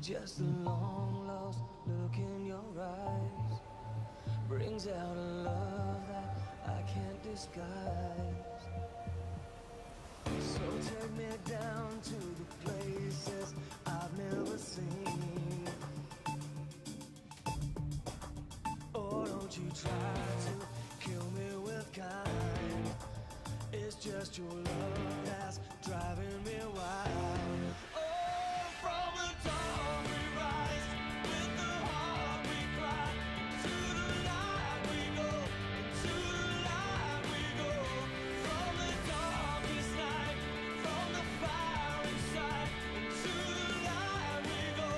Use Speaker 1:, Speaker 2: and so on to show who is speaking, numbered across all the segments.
Speaker 1: Just a long lost look in your eyes brings out a love that I can't disguise. So take me down to the places I've never seen. Oh, don't you try to kill me with kind. It's just your love that's driving me wild. Oh, from the dawn we rise, with the heart we cry, to the light we go, to the light we go. From the darkest night, from the fire inside, to the light we go,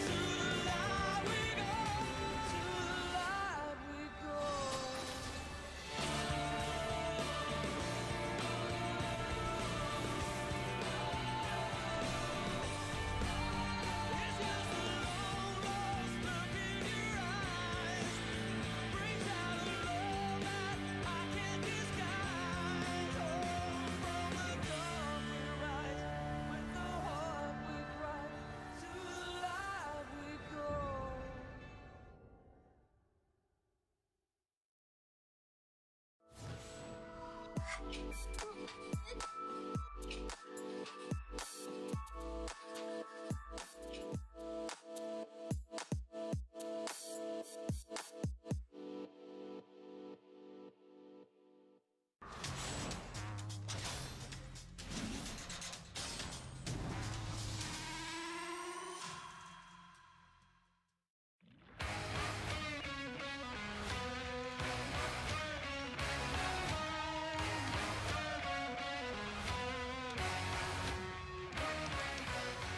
Speaker 1: to the light we go, to the light we go.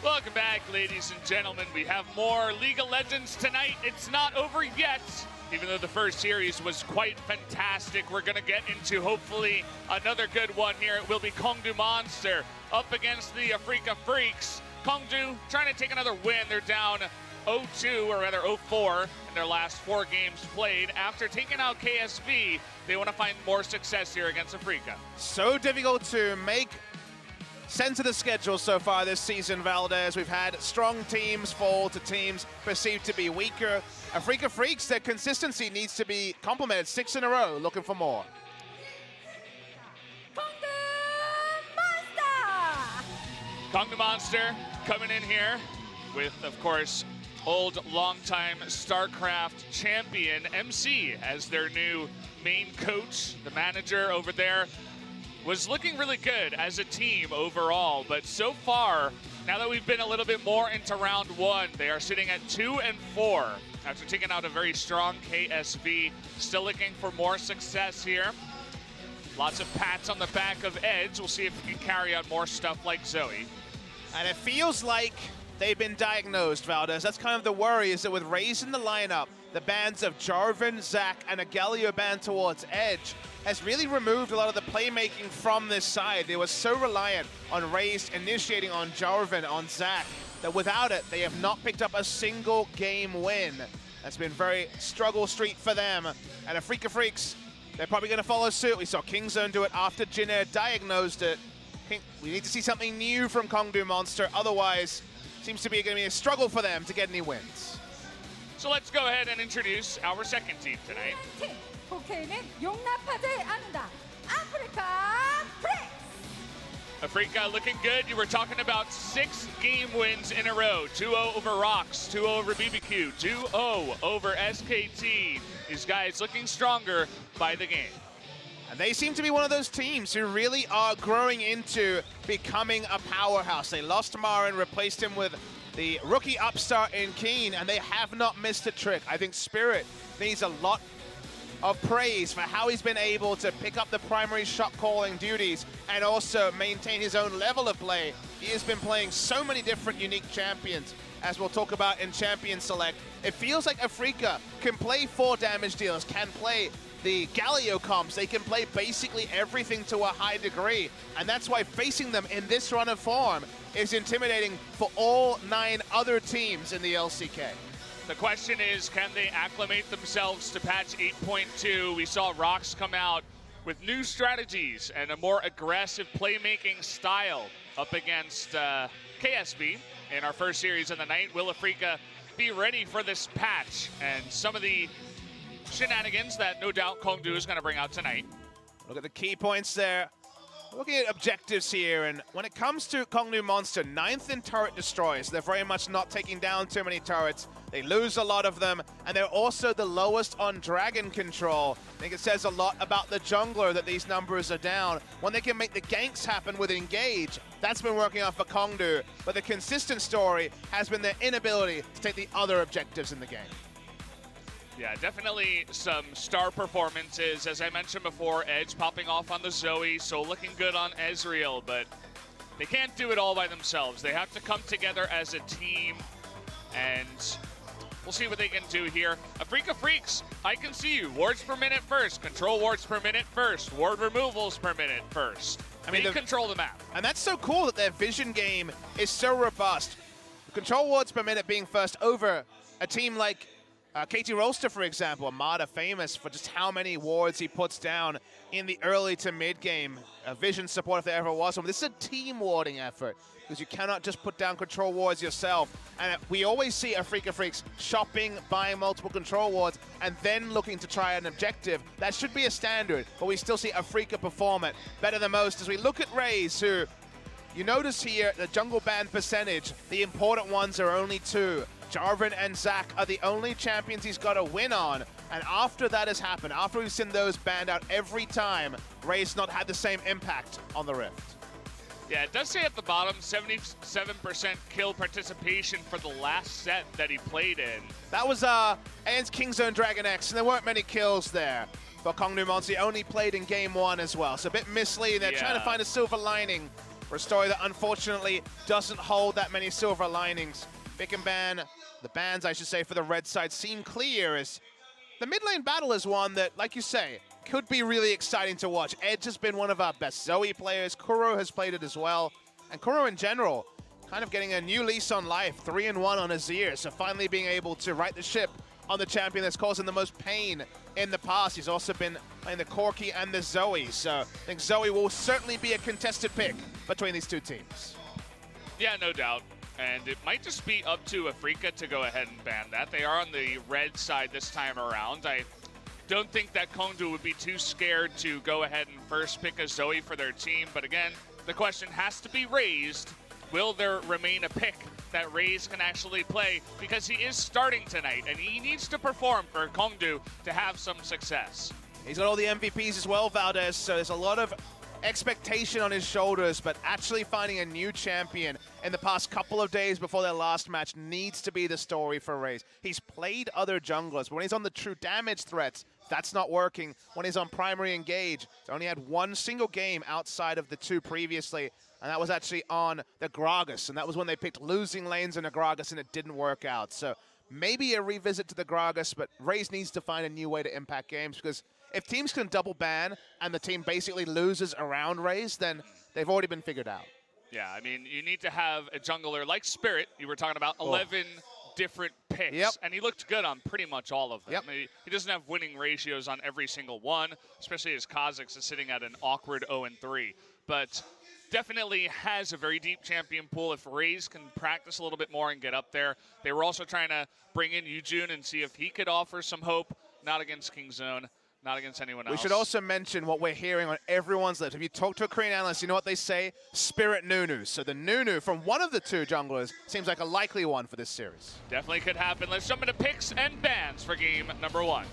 Speaker 2: Welcome back, ladies and gentlemen. We have more League of Legends tonight. It's not over yet, even though the first series was quite fantastic. We're going to get into, hopefully, another good one here. It will be KONGDOO Monster up against the Afreeca Freecs. KONGDOO trying to take another win. They're down 0-2, or rather 0-4, in their last 4 games played. After taking out KSV, they want to find more success here against Afreeca.
Speaker 3: So difficult to make sense of the schedule so far this season, Valdez. We've had strong teams fall to teams perceived to be weaker. Afreeca Freecs, their consistency needs to be complimented. 6 in a row, looking for more.
Speaker 2: KONGDOO Monster coming in here with, of course, old longtime StarCraft champion MC as their new main coach. The manager over there was looking really good as a team overall, but so far, now that we've been a little bit more into round 1, they are sitting at 2-4 after taking out a very strong KSV. Still looking for more success here. Lots of pats on the back of Edge. We'll see if he can carry out more stuff like Zoe.
Speaker 3: And it feels like they've been diagnosed, Valdez. That's kind of the worry, is that with Raze in the lineup, the bans of Jarvan, Zac, and a Galio ban towards Edge has really removed a lot of the playmaking from this side. They were so reliant on Raze initiating on Jarvan, on Zac, that without it, they have not picked up a single game win. That's been very struggle street for them. And Afreeca Freecs, they're probably going to follow suit. We saw Kingzone do it after Jin Air diagnosed it. We need to see something new from KONGDOO Monster. Otherwise, seems to be going to be a struggle for them to get any wins.
Speaker 2: So let's go ahead and introduce our second team tonight.
Speaker 4: 국회의는 용납하지 않는다. 아프리카 프릭스.
Speaker 2: Afreeca looking good. You were talking about 6 game wins in a row. 2-0 over Rocks, 2-0 over BBQ, 2-0 over SKT. These guys looking stronger by the game.
Speaker 3: And they seem to be one of those teams who really are growing into becoming a powerhouse. They lost Marin, replaced him with the rookie upstart in Keen, and they have not missed a trick. I think Spirit needs a lot of praise for how he's been able to pick up the primary shot calling duties and also maintain his own level of play. He has been playing so many different unique champions, as we'll talk about in Champion Select. It feels like Afreeca can play 4 damage dealers, can play the Galio comps, they can play basically everything to a high degree, and that's why facing them in this run of form is intimidating for all 9 other teams in the LCK.
Speaker 2: The question is, can they acclimate themselves to patch 8.2? We saw Rocks come out with new strategies and a more aggressive playmaking style up against KSV. in our first series of the night. Will Afreeca be ready for this patch and some of the shenanigans that no doubt KONGDOO is going to bring out tonight?
Speaker 3: Look at the key points there. Looking at objectives here, and when it comes to KONGDOO Monster, 9th in turret destroys. They're very much not taking down too many turrets. They lose a lot of them, and they're also the lowest on dragon control. I think it says a lot about the jungler that these numbers are down. When they can make the ganks happen with Engage, that's been working out for KONGDOO, but the consistent story has been their inability to take the other objectives in the game.
Speaker 2: Yeah, definitely some star performances. As I mentioned before, Edge popping off on the Zoe, so looking good on Ezreal, but they can't do it all by themselves. They have to come together as a team, and we'll see what they can do here. Afreeca Freecs, I can see you. Wards per minute first, control wards per minute first, ward removals per minute first. I mean, they control the map.
Speaker 3: And that's so cool that their vision game is so robust. Control wards per minute being first over a team like KT Rolster, for example. Amada famous for just how many wards he puts down in the early to mid game. A vision support if there ever was one. This is a team warding effort because you cannot just put down control wards yourself. And we always see Afreeca Freecs shopping, buying multiple control wards, and then looking to try an objective. That should be a standard, but we still see Afreeca perform it better than most. As we look at Raze, who you notice here, the jungle ban percentage, the important ones are only 2. Jarvan and Zac are the only champions he's got to win on. And after that has happened, after we've seen those banned out every time, Raze not had the same impact on the Rift.
Speaker 2: Yeah, it does say at the bottom, 77% kill participation for the last set that he played in.
Speaker 3: That was Anne's Kingzone Dragon X, and there weren't many kills there. But KONGDOO Monster only played in game 1 as well, so a bit misleading. They're trying to find a silver lining for a story that unfortunately doesn't hold that many silver linings. Pick and ban, the bans I should say for the red side seem clear, as the mid lane battle is one that, like you say, could be really exciting to watch. Edge has been one of our best Zoe players, Kuro has played it as well, and Kuro in general kind of getting a new lease on life, 3-1 on Azir, so finally being able to right the ship on the champion that's causing the most pain in the past. He's also been playing the Corki and the Zoe, so I think Zoe will certainly be a contested pick between these two teams.
Speaker 2: Yeah, no doubt. And it might just be up to Afreeca to go ahead and ban that. They are on the red side this time around. I don't think that KONGDOO would be too scared to go ahead and first pick a Zoe for their team. But again, the question has to be raised. Will there remain a pick that Raze can actually play? Because he is starting tonight, and he needs to perform for KONGDOO to have some success.
Speaker 3: He's got all the MVPs as well, Valdez, so there's a lot of expectation on his shoulders, but actually finding a new champion in the past couple of days before their last match needs to be the story for Raze. He's played other junglers, but when he's on the true damage threats, that's not working. When he's on primary engage, he's only had one single game outside of the 2 previously, and that was actually on the Gragas, and that was when they picked losing lanes in the Gragas and it didn't work out. So maybe a revisit to the Gragas, but Raze needs to find a new way to impact games, because if teams can double ban and the team basically loses around Raze, then they've already been figured out.
Speaker 2: Yeah, I mean, you need to have a jungler like Spirit, you were talking about, 11 different picks, and he looked good on pretty much all of them. He doesn't have winning ratios on every single one, especially as Kha'Zix is sitting at an awkward 0-3. But definitely has a very deep champion pool. If Raze can practice a little bit more and get up there. They were also trying to bring in Yujun and see if he could offer some hope, not against Kingzone. Not against anyone else.
Speaker 3: We should also mention what we're hearing on everyone's lips. If you talk to a Korean analyst, you know what they say? Spirit Nunu. So the Nunu from one of the 2 junglers seems like a likely one for this series.
Speaker 2: Definitely could happen. Let's jump into picks and bans for game number 1.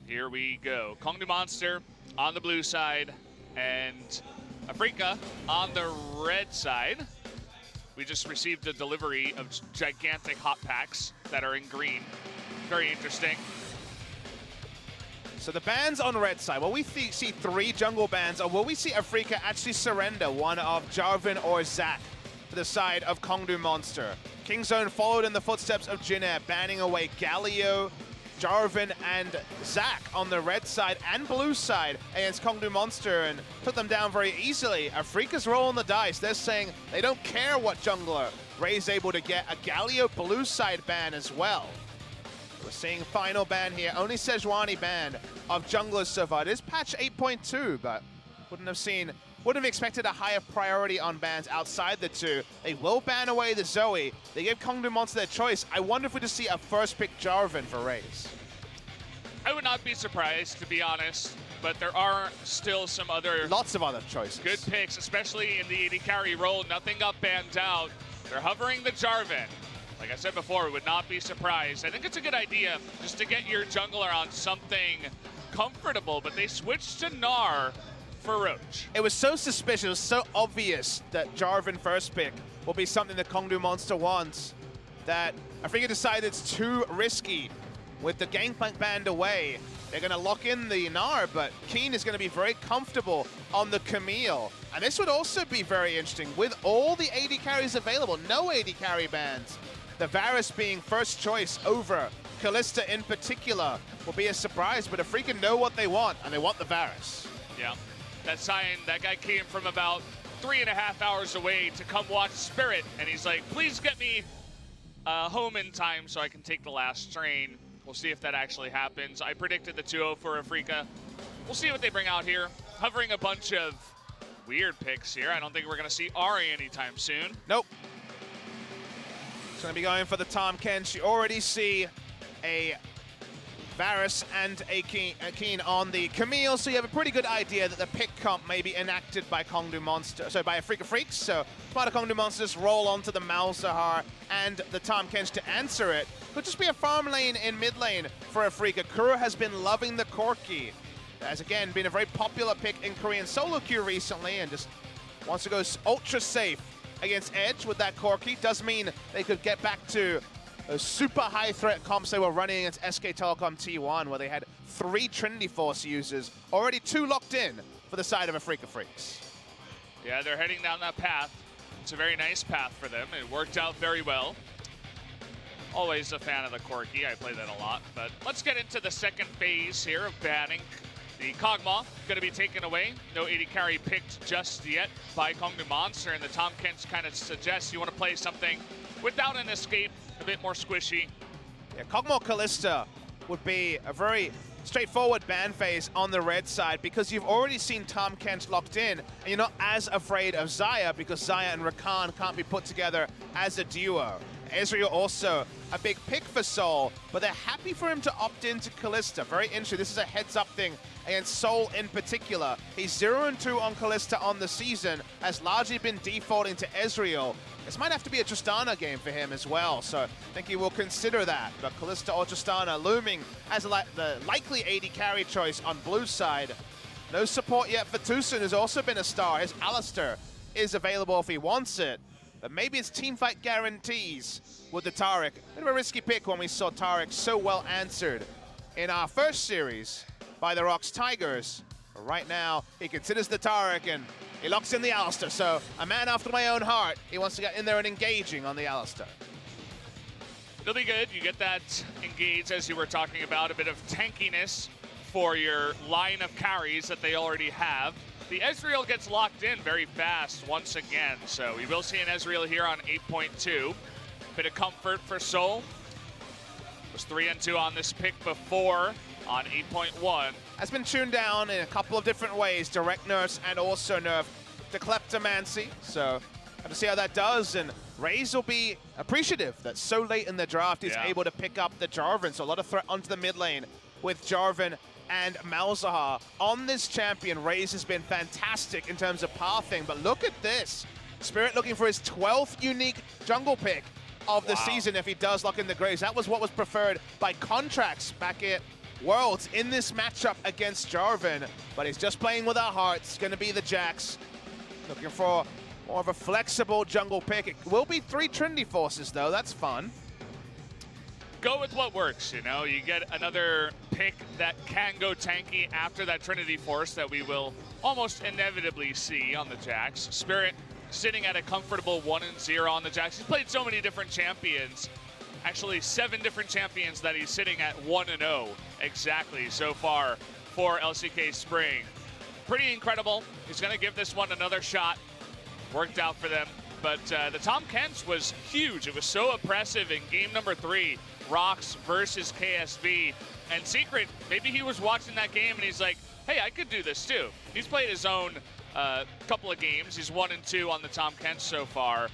Speaker 2: Here we go. KONGDOO Monster on the blue side, and Afreeca on the red side. We just received a delivery of gigantic hot packs that are in green. Very interesting.
Speaker 3: So the bans on red side, will we see 3 jungle bans, or will we see Afreeca actually surrender one of Jarvan or Zac to the side of KONGDOO Monster? Kingzone followed in the footsteps of Jin Air, banning away Galio, Jarvan and Zach on the red side and blue side against KONGDOO Monster and took them down very easily. Afreeca's rolling the dice. They're saying they don't care what jungler. Ray's able to get a Galio blue side ban as well. We're seeing final ban here. Only Sejuani ban of junglers so far. It is patch 8.2, but wouldn't have expected a higher priority on bans outside the two. They will ban away the Zoe. They give KONGDOO Monster their choice. I wonder if we just see a first pick Jarvan for Raze.
Speaker 2: I would not be surprised, to be honest, but there are still some other...
Speaker 3: Lots of other choices.
Speaker 2: Good picks, especially in the AD carry role. Nothing got banned out. They're hovering the Jarvan. Like I said before, would not be surprised. I think it's a good idea just to get your jungler on something comfortable, but they switched to Gnar for Roach.
Speaker 3: It was so suspicious, it was so obvious that Jarvan first pick will be something that KONGDOO Monster wants that Afreeca decided it's too risky. With the Gangplank banned away, they're going to lock in the Gnar, but Keen is going to be very comfortable on the Camille. And this would also be very interesting. With all the AD carries available, no AD carry bans, the Varus being first choice over Kalista in particular will be a surprise, but Afreeca know what they want, and they want the Varus.
Speaker 2: Yeah. That guy came from about 3.5 hours away to come watch Spirit, and he's like, please get me home in time so I can take the last train. We'll see if that actually happens. I predicted the 2-0 for Afreeca. We'll see what they bring out here. Hovering a bunch of weird picks here. I don't think we're going to see Ahri anytime soon.
Speaker 3: Nope. It's going to be going for the Tahm Kench. You already see a Varus and a Keen on the Camille, so you have a pretty good idea that the pick comp may be enacted by KONGDOO Monster, so by Afreeca Freecs. So part of KONGDOO Monsters roll onto the Malzahar and the Tahm Kench to answer it. Could just be a farm lane in mid lane for Afreeca. Kuro has been loving the Corki. Has again been a very popular pick in Korean solo queue recently, and just wants to go ultra safe against Edge with that Corki. Does mean they could get back to those super high threat comps they were running against SK Telecom T1, where they had 3 Trinity Force users, already 2 locked in for the side of Afreeca Freecs.
Speaker 2: Yeah, they're heading down that path. It's a very nice path for them. It worked out very well. Always a fan of the Corki. I play that a lot. But let's get into the second phase here of banning. The Kog'Maw going to be taken away. No AD carry picked just yet by KONGDOO Monster, and the Tahm Kench kind of suggests you want to play something without an escape, a bit more squishy.
Speaker 3: Yeah, Kog'Maw Kalista would be a very straightforward ban phase on the red side because you've already seen Tahm Kench locked in, and you're not as afraid of Xayah because Xayah and Rakan can't be put together as a duo. Ezreal also a big pick for Soul, but they're happy for him to opt into Kalista. Very interesting. This is a heads-up thing against Soul in particular. He's 0-2 on Kalista on the season, has largely been defaulting to Ezreal. This might have to be a Tristana game for him as well, so I think he will consider that. But Kalista or Tristana looming as the likely AD carry choice on blue side. No support yet for Tucson, who's also been a star. His Alistair is available if he wants it. But maybe it's teamfight guarantees with the Taric. Bit of a risky pick when we saw Taric so well answered in our first series by the Rocks Tigers. But right now, he considers the Taric and he locks in the Alistair. So a man after my own heart. He wants to get in there and engaging on the Alistair.
Speaker 2: It'll be good. You get that engage, as you were talking about, a bit of tankiness for your line of carries that they already have. The Ezreal gets locked in very fast once again, so we will see an Ezreal here on 8.2. Bit of comfort for Soul. Was 3-2 on this pick before on 8.1.
Speaker 3: Has been tuned down in a couple of different ways, direct nerfs and also nerf to Kleptomancy. So have to see how that does, and Raze will be appreciative that so late in the draft he's able to pick up the Jarvan. So a lot of threat onto the mid lane with Jarvan and Malzahar. On this champion, Raze has been fantastic in terms of pathing, but look at this. Spirit looking for his 12th unique jungle pick of the season if he does lock in the Graves. That was what was preferred by Contracts back at Worlds in this matchup against Jarvan, but he's just playing with our hearts. Going to be the Jax. Looking for more of a flexible jungle pick. It will be 3 Trinity Forces though, that's fun.
Speaker 2: Go with what works, you know. You get another pick that can go tanky after that Trinity Force that we will almost inevitably see on the Jax. Spirit sitting at a comfortable 1-0 on the Jax. He's played so many different champions actually 7 different champions that he's sitting at 1-0 exactly so far for LCK Spring. Pretty incredible. He's going to give this one another shot. Worked out for them. But the Tom Kent's was huge. It was so oppressive in game number 3, Rocks versus KSV. And Secret, maybe he was watching that game and he's like, hey, I could do this too. He's played his own couple of games. He's 1-2 on the Tom Kent so far.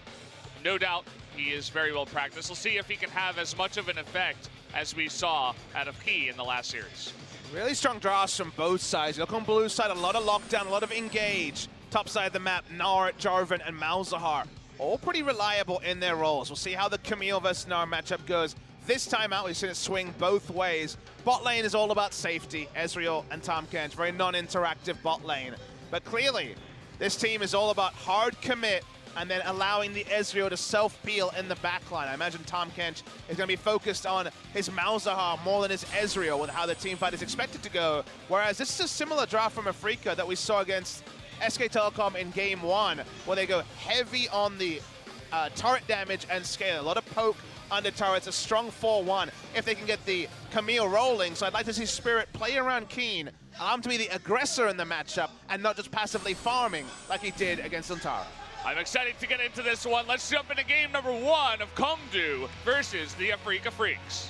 Speaker 2: No doubt he is very well practiced. We'll see if he can have as much of an effect as we saw out of Key in the last series.
Speaker 3: Really strong draws from both sides. You look on blue side, a lot of lockdown, a lot of engage. Top side of the map, Gnar, Jarvan, and Malzahar, all pretty reliable in their roles. We'll see how the Camille versus Gnar matchup goes. This time out, we've seen it swing both ways. Bot lane is all about safety. Ezreal and Tom Kent, very non-interactive bot lane. But clearly, this team is all about hard commit and then allowing the Ezreal to self-peel in the backline. I imagine Tom Kent is going to be focused on his Malzahar more than his Ezreal with how the team fight is expected to go. Whereas this is a similar draft from Afreeca that we saw against SK Telecom in game 1, where they go heavy on the turret damage and scale. A lot of poke under turrets, a strong 4-1 if they can get the Camille rolling. So I'd like to see Spirit play around Keen, allow him to be the aggressor in the matchup and not just passively farming like he did against Antara.
Speaker 2: I'm excited to get into this one. Let's jump into game number 1 of KONGDOO versus the Afreeca Freecs.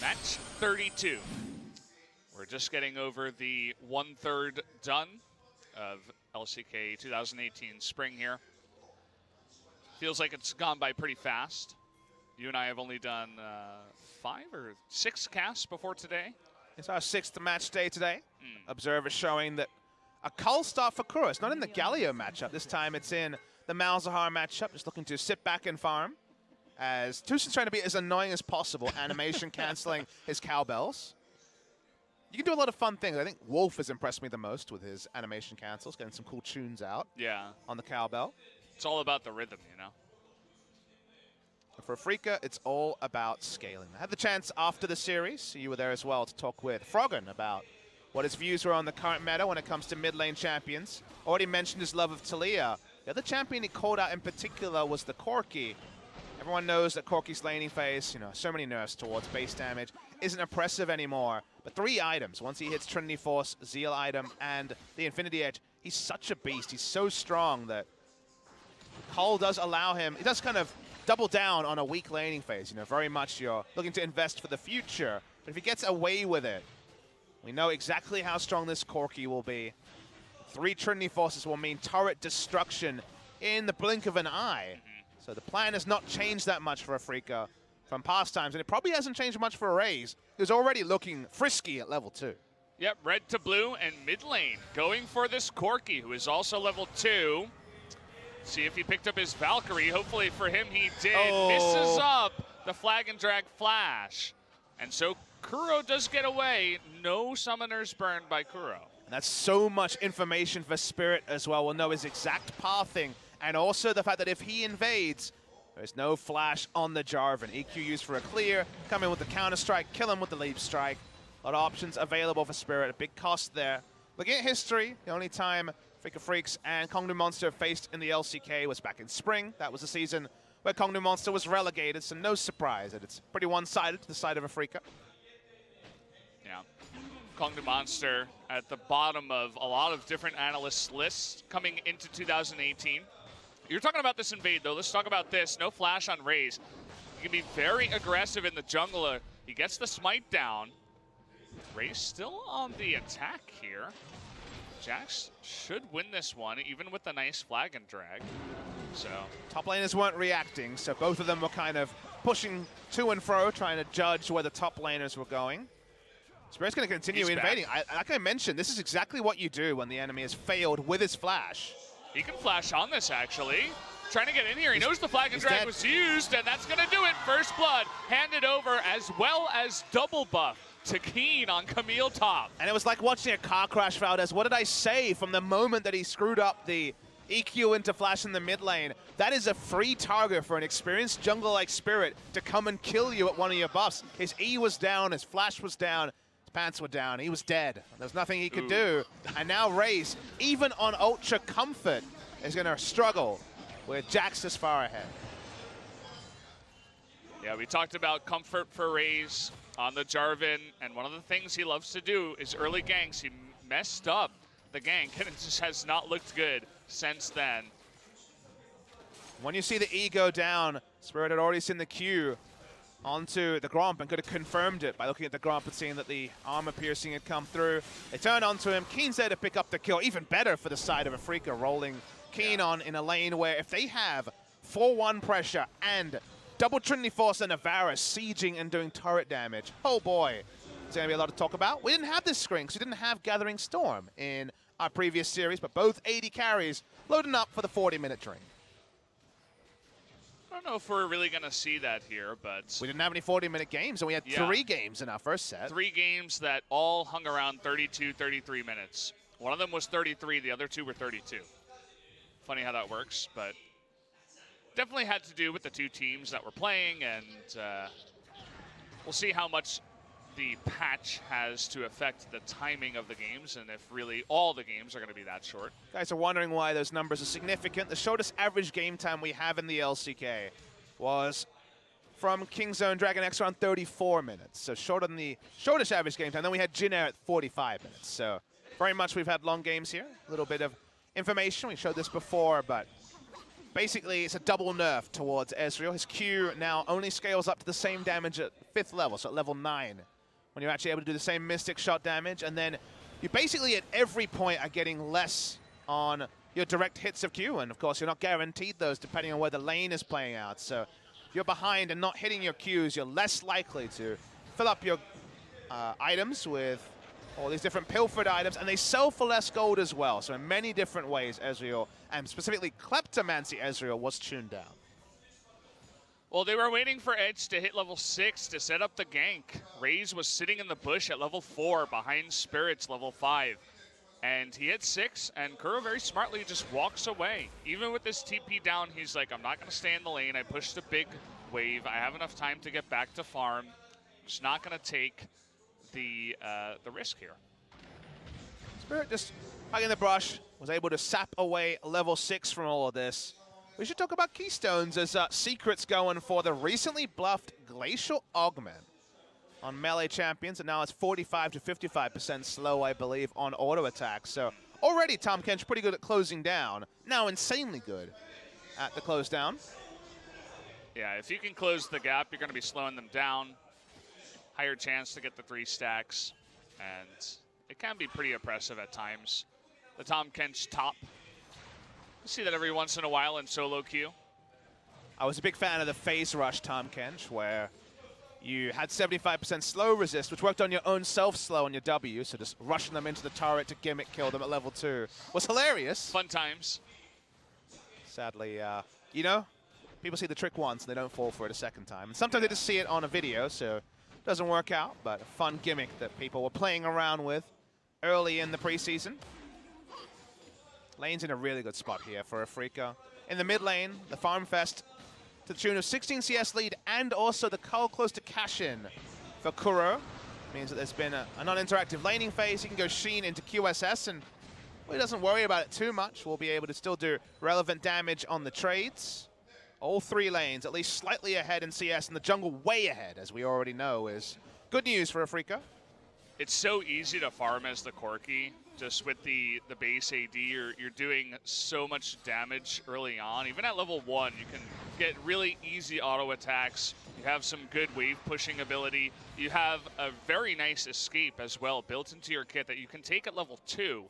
Speaker 2: Match 32. We're just getting over the 1/3 done of LCK 2018 spring here. Feels like it's gone by pretty fast. You and I have only done 5 or 6 casts before today.
Speaker 3: It's our 6th match day today. Observers showing that a cull start for Kuro. It's not in the Galio matchup. This time it's in the Malzahar matchup. Just looking to sit back and farm. As Tusen's trying to be as annoying as possible, animation canceling his cowbells. You can do a lot of fun things. I think Wolf has impressed me the most with his animation cancels, getting some cool tunes out on the cowbell.
Speaker 2: It's all about the rhythm, you know.
Speaker 3: For Afreeca, it's all about scaling. I had the chance after the series, you were there as well, to talk with Froggen about what his views were on the current meta when it comes to mid lane champions. Already mentioned his love of Talia. The other champion he called out in particular was the Corki. Everyone knows that Corki's laning phase, you know, so many nerfs towards base damage, isn't oppressive anymore. But 3 items, once he hits Trinity Force, Zeal item, and the Infinity Edge, he's such a beast. He's so strong that Cole does allow him, he does kind of double down on a weak laning phase. You know, very much you're looking to invest for the future. But if he gets away with it, we know exactly how strong this Corki will be. 3 Trinity Forces will mean turret destruction in the blink of an eye. So the plan has not changed that much for Afreeca from past times, and it probably hasn't changed much for Raze, who's already looking frisky at level 2.
Speaker 2: Yep, red to blue and mid lane going for this Corki, who is also level 2. See if he picked up his Valkyrie. Hopefully for him he did.
Speaker 3: Oh.
Speaker 2: Misses up the flag and drag flash. And so Kuro does get away. No summoners burned by Kuro.
Speaker 3: And that's so much information for Spirit as well. We'll know his exact pathing. And also the fact that if he invades, there's no flash on the Jarvan. EQ used for a clear, come in with the counter strike, kill him with the leap strike. A lot of options available for Spirit, a big cost there. Looking at history, the only time Afreeca Freecs and KONGDOO Monster faced in the LCK was back in spring. That was the season where KONGDOO Monster was relegated, so no surprise that it's pretty one-sided to the side of Afreeca.
Speaker 2: Yeah. KONGDOO Monster at the bottom of a lot of different analysts' lists coming into 2018. You're talking about this invade, though. Let's talk about this. No flash on Raze. He can be very aggressive in the jungle. He gets the smite down. Raze still on the attack here. Jax should win this one, even with the nice flag and drag. So
Speaker 3: top laners weren't reacting, so both of them were kind of pushing to and fro, trying to judge where the top laners were going. Spirit's going to continue invading. Like I mentioned, this is exactly what you do when the enemy has failed with his flash.
Speaker 2: He can flash on this, actually. Trying to get in here. He knows the flag and drag was used, and that's going to do it. First blood handed over, as well as double buff to Keen on Camille top.
Speaker 3: And it was like watching a car crash, Valdez. What did I say from the moment that he screwed up the EQ into Flash in the mid lane. That is a free target for an experienced jungle like Spirit to come and kill you at one of your buffs. His E was down, his Flash was down, his pants were down, he was dead. There's nothing he could do. And now Raze, even on Ultra Comfort, is going to struggle with Jax this far ahead.
Speaker 2: Yeah, we talked about comfort for Raze on the Jarvan, and one of the things he loves to do is early ganks. He messed up the gank, and it just has not looked good since then.
Speaker 3: When you see the E go down, Spirit had already seen the Q onto the Gromp and could have confirmed it by looking at the Gromp and seeing that the armor piercing had come through. They turn onto him. Keen's there to pick up the kill. Even better for the side of Afreeca, rolling Keen on in a lane where if they have 4-1 pressure and double Trinity Force and Navara sieging and doing turret damage, oh boy, it's going to be a lot to talk about. We didn't have this screen because we didn't have Gathering Storm in our previous series, but both 80 carries loading up for the 40-minute drain.
Speaker 2: I don't know if we're really going to see that here, but...
Speaker 3: We didn't have any 40-minute games, and we had 3 games in our first set.
Speaker 2: 3 games that all hung around 32, 33 minutes. One of them was 33, the other 2 were 32. Funny how that works, but definitely had to do with the 2 teams that were playing, and we'll see how much the patch has to affect the timing of the games, and if really all the games are going to be that short.
Speaker 3: Guys are wondering why those numbers are significant. The shortest average game time we have in the LCK was from Kingzone Dragon X around 34 minutes, so shorter than the shortest average game time. Then we had Jin Air at 45 minutes, so very much we've had long games here. A little bit of information, we showed this before, but basically it's a double nerf towards Ezreal. His Q now only scales up to the same damage at 5th level, so at level 9. When you're actually able to do the same Mystic Shot damage, and then you basically at every point are getting less on your direct hits of Q, and of course you're not guaranteed those depending on where the lane is playing out. So if you're behind and not hitting your Qs, you're less likely to fill up your items with all these different pilfered items, and they sell for less gold as well. So in many different ways, Ezreal, and specifically Kleptomancy Ezreal, was tuned down.
Speaker 2: Well, they were waiting for Edge to hit level 6 to set up the gank. Raze was sitting in the bush at level 4 behind Spirit's level 5. And he hit 6, and Kuro very smartly just walks away. Even with this TP down, he's like, I'm not going to stay in the lane. I pushed a big wave. I have enough time to get back to farm. I'm just not going to take the risk here.
Speaker 3: Spirit just hugging the brush, was able to sap away level 6 from all of this. We should talk about Keystones as Secret's going for the recently buffed Glacial Augment on melee champions, and now it's 45 to 55% slow, I believe, on auto attack. So already Tahm Kench pretty good at closing down, now insanely good at the close down.
Speaker 2: Yeah, if you can close the gap, you're going to be slowing them down. Higher chance to get the 3 stacks, and it can be pretty oppressive at times. The Tahm Kench top. See that every once in a while in solo queue.
Speaker 3: I was a big fan of the phase rush Tahm Kench, where you had 75% slow resist, which worked on your own self-slow on your W, so just rushing them into the turret to gimmick kill them at level 2 was hilarious.
Speaker 2: Fun times.
Speaker 3: Sadly, you know, people see the trick once and they don't fall for it a second time. And sometimes they just see it on a video, so it doesn't work out, but a fun gimmick that people were playing around with early in the preseason. Lane's in a really good spot here for Afreeca. In the mid lane, the Farm Fest to the tune of 16 CS lead, and also the Cull close to cash-in for Kuro. Means that there's been a non-interactive laning phase. He can go Sheen into QSS, and well, he doesn't worry about it too much. We'll be able to still do relevant damage on the trades. All 3 lanes, at least slightly ahead in CS, and the jungle way ahead, as we already know, is good news for Afreeca.
Speaker 2: It's so easy to farm as the Corki. Just with the base AD, you're doing so much damage early on. Even at level 1, you can get really easy auto attacks. You have some good wave pushing ability. You have a very nice escape as well built into your kit that you can take at level 2.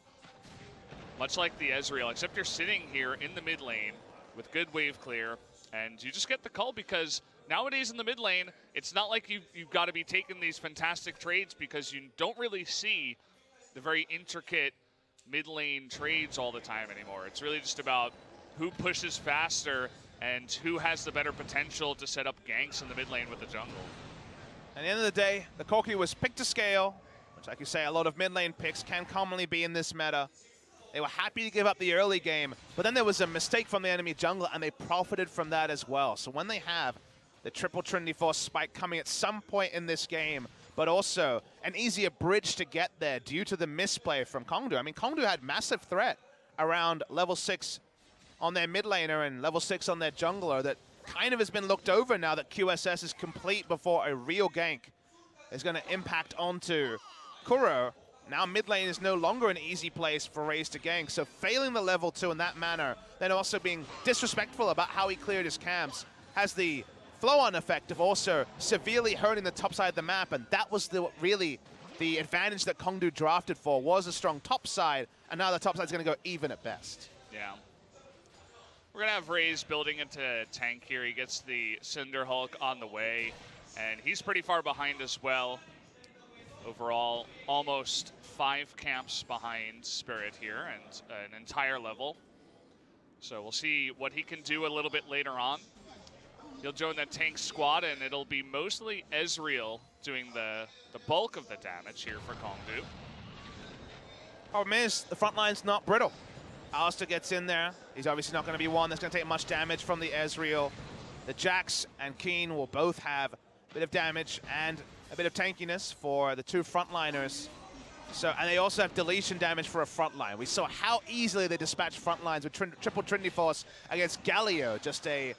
Speaker 2: Much like the Ezreal, except you're sitting here in the mid lane with good wave clear, and you just get the Cull because nowadays in the mid lane, it's not like you've got to be taking these fantastic trades because you don't really see the very intricate mid lane trades all the time anymore. It's really just about who pushes faster and who has the better potential to set up ganks in the mid lane with the jungle.
Speaker 3: At the end of the day, the Corki was picked to scale, which, like you say, a lot of mid lane picks can commonly be in this meta. They were happy to give up the early game, but then there was a mistake from the enemy jungler, and they profited from that as well. So when they have the triple Trinity Force spike coming at some point in this game, but also an easier bridge to get there due to the misplay from KONGDOO. I mean, KONGDOO had massive threat around level 6 on their mid laner and level 6 on their jungler that kind of has been looked over now that QSS is complete before a real gank is going to impact onto Kuro. Now mid lane is no longer an easy place for Raze to gank, so failing the level 2 in that manner, then also being disrespectful about how he cleared his camps, has the flow-on effect of also severely hurting the top side of the map, and that was really the advantage that KONGDOO drafted for, was a strong top side, and now the top side's going to go even at best.
Speaker 2: Yeah. We're going to have Raze building into tank here. He gets the Cinder Hulk on the way, and he's pretty far behind as well. Overall, almost 5 camps behind Spirit here and an entire level. So we'll see what he can do a little bit later on. He'll join that tank squad, and it'll be mostly Ezreal doing the bulk of the damage here for KONGDOO.
Speaker 3: Problem is, the front line's not brittle. Alistair gets in there. He's obviously not going to be one that's going to take much damage from the Ezreal. The Jax and Keen will both have a bit of damage and a bit of tankiness for the 2 frontliners. So, and they also have deletion damage for a front line. We saw how easily they dispatched front lines with triple Trinity Force against Galio just a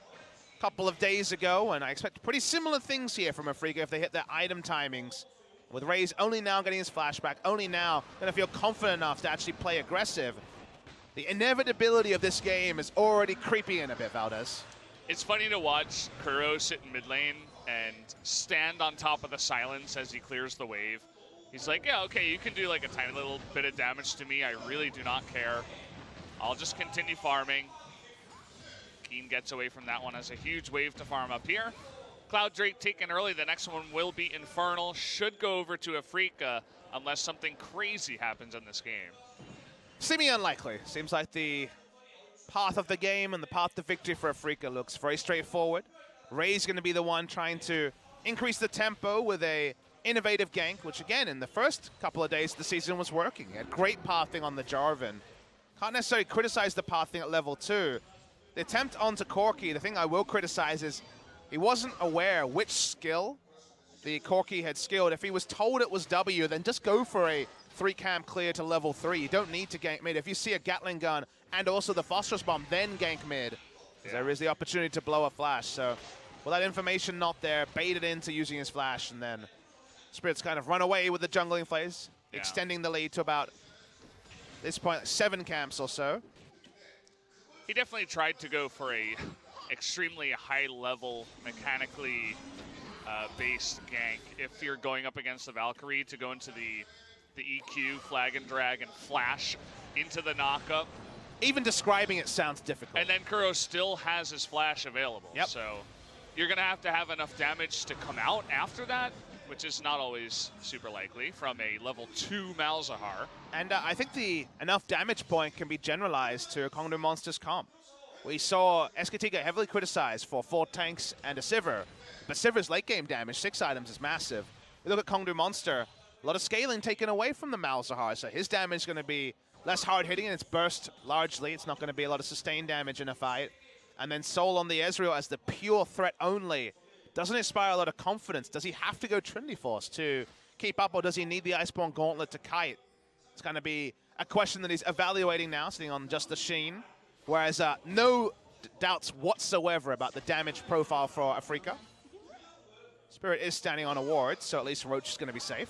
Speaker 3: couple of days ago, and I expect pretty similar things here from Afreeca if they hit their item timings. With Raze only now getting his flashback, only now going to feel confident enough to actually play aggressive. The inevitability of this game is already creeping in a bit, Valdez.
Speaker 2: It's funny to watch Kuro sit in mid lane and stand on top of the silence as he clears the wave. He's like, yeah, okay, you can do like a tiny little bit of damage to me. I really do not care. I'll just continue farming. Keen gets away from that one as a huge wave to farm up here. Cloud Drake taken early. The next one will be Infernal. Should go over to Afreeca unless something crazy happens in this game.
Speaker 3: Seeming unlikely. Seems like the path of the game and the path to victory for Afreeca looks very straightforward. Raze going to be the one trying to increase the tempo with a innovative gank, which again, in the first couple of days of the season was working. He had great pathing on the Jarvan. Can't necessarily criticize the pathing at level 2. The attempt onto Corki, the thing I will criticize is he wasn't aware which skill the Corki had skilled. If he was told it was W, then just go for a 3-camp clear to level 3. You don't need to gank mid. If you see a Gatling gun and also the Phosphorus Bomb, then gank mid. Yeah. There is the opportunity to blow a flash. So with that information not there, baited into using his flash, and then Spirit's kind of run away with the jungling plays, extending the lead to about, this point, 7 camps or so.
Speaker 2: He definitely tried to go for a extremely high-level, mechanically based gank. If you're going up against the Valkyrie, to go into the EQ, flag and drag, and flash into the knockup.
Speaker 3: Even describing it sounds difficult.
Speaker 2: And then Kuro still has his flash available.
Speaker 3: Yep.
Speaker 2: So you're going to have enough damage to come out after that, which is not always super likely from a level 2 Malzahar. And
Speaker 3: I think the enough damage point can be generalized to KONGDOO Monsters comp. We saw SKT get heavily criticized for 4 tanks and a Sivir, but Sivir's late game damage, 6 items, is massive. We look at KONGDOO Monster, a lot of scaling taken away from the Malzahar, so his damage is going to be less hard-hitting, and it's burst largely. It's not going to be a lot of sustained damage in a fight. And then Soul on the Ezreal as the pure threat only. Doesn't inspire a lot of confidence. Does he have to go Trinity Force to keep up, or does he need the Iceborne Gauntlet to kite? It's going to be a question that he's evaluating now, sitting on just the Sheen. Whereas no doubts whatsoever about the damage profile for Afreeca. Spirit is standing on a ward, so at least Roach is going to be safe.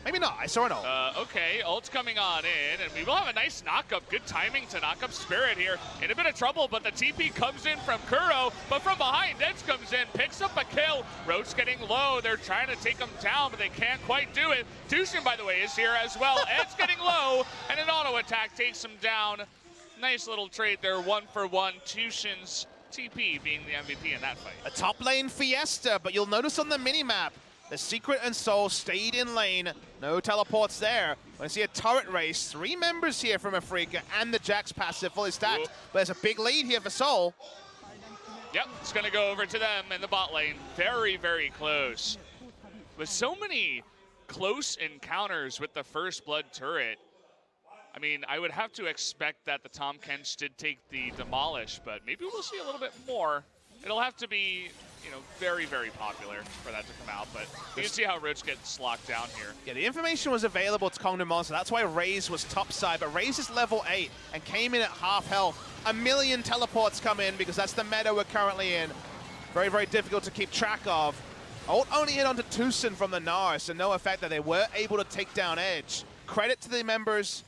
Speaker 3: Maybe not. I saw an ult.
Speaker 2: Okay, ult's coming on in, and we will have a nice knock-up. Good timing to knock up Spirit here. In a bit of trouble, but the TP comes in from Kuro, but from behind, Edge comes in, picks up a kill. Roach getting low. They're trying to take him down, but they can't quite do it. Tushin, by the way, is here as well. Edge getting low, and an auto attack takes him down. Nice little trade there, 1-for-1. Tushin's TP being the MVP in that fight.
Speaker 3: A top lane fiesta, but you'll notice on the minimap, the Secret and Soul stayed in lane. No teleports there. I see a turret race. 3 members here from Afreeca and the Jax passive fully stacked. But there's a big lead here for Soul.
Speaker 2: Yep, it's going to go over to them in the bot lane. Very, very close. With so many close encounters with the first blood turret. I mean, I would have to expect that the Tahm Kench did take the demolish, but maybe we'll see a little bit more. It'll have to be, you know, very, very popular for that to come out, but you can see how Rich gets locked down here.
Speaker 3: Yeah, the information was available to KONGDOO Monster. That's why Raze was topside, but Raze is level 8 and came in at half health. A million teleports come in because that's the meta we're currently in. Very, very difficult to keep track of. Ult only hit onto Tucson from the Gnar, so no effect that they were able to take down Edge. Credit to the members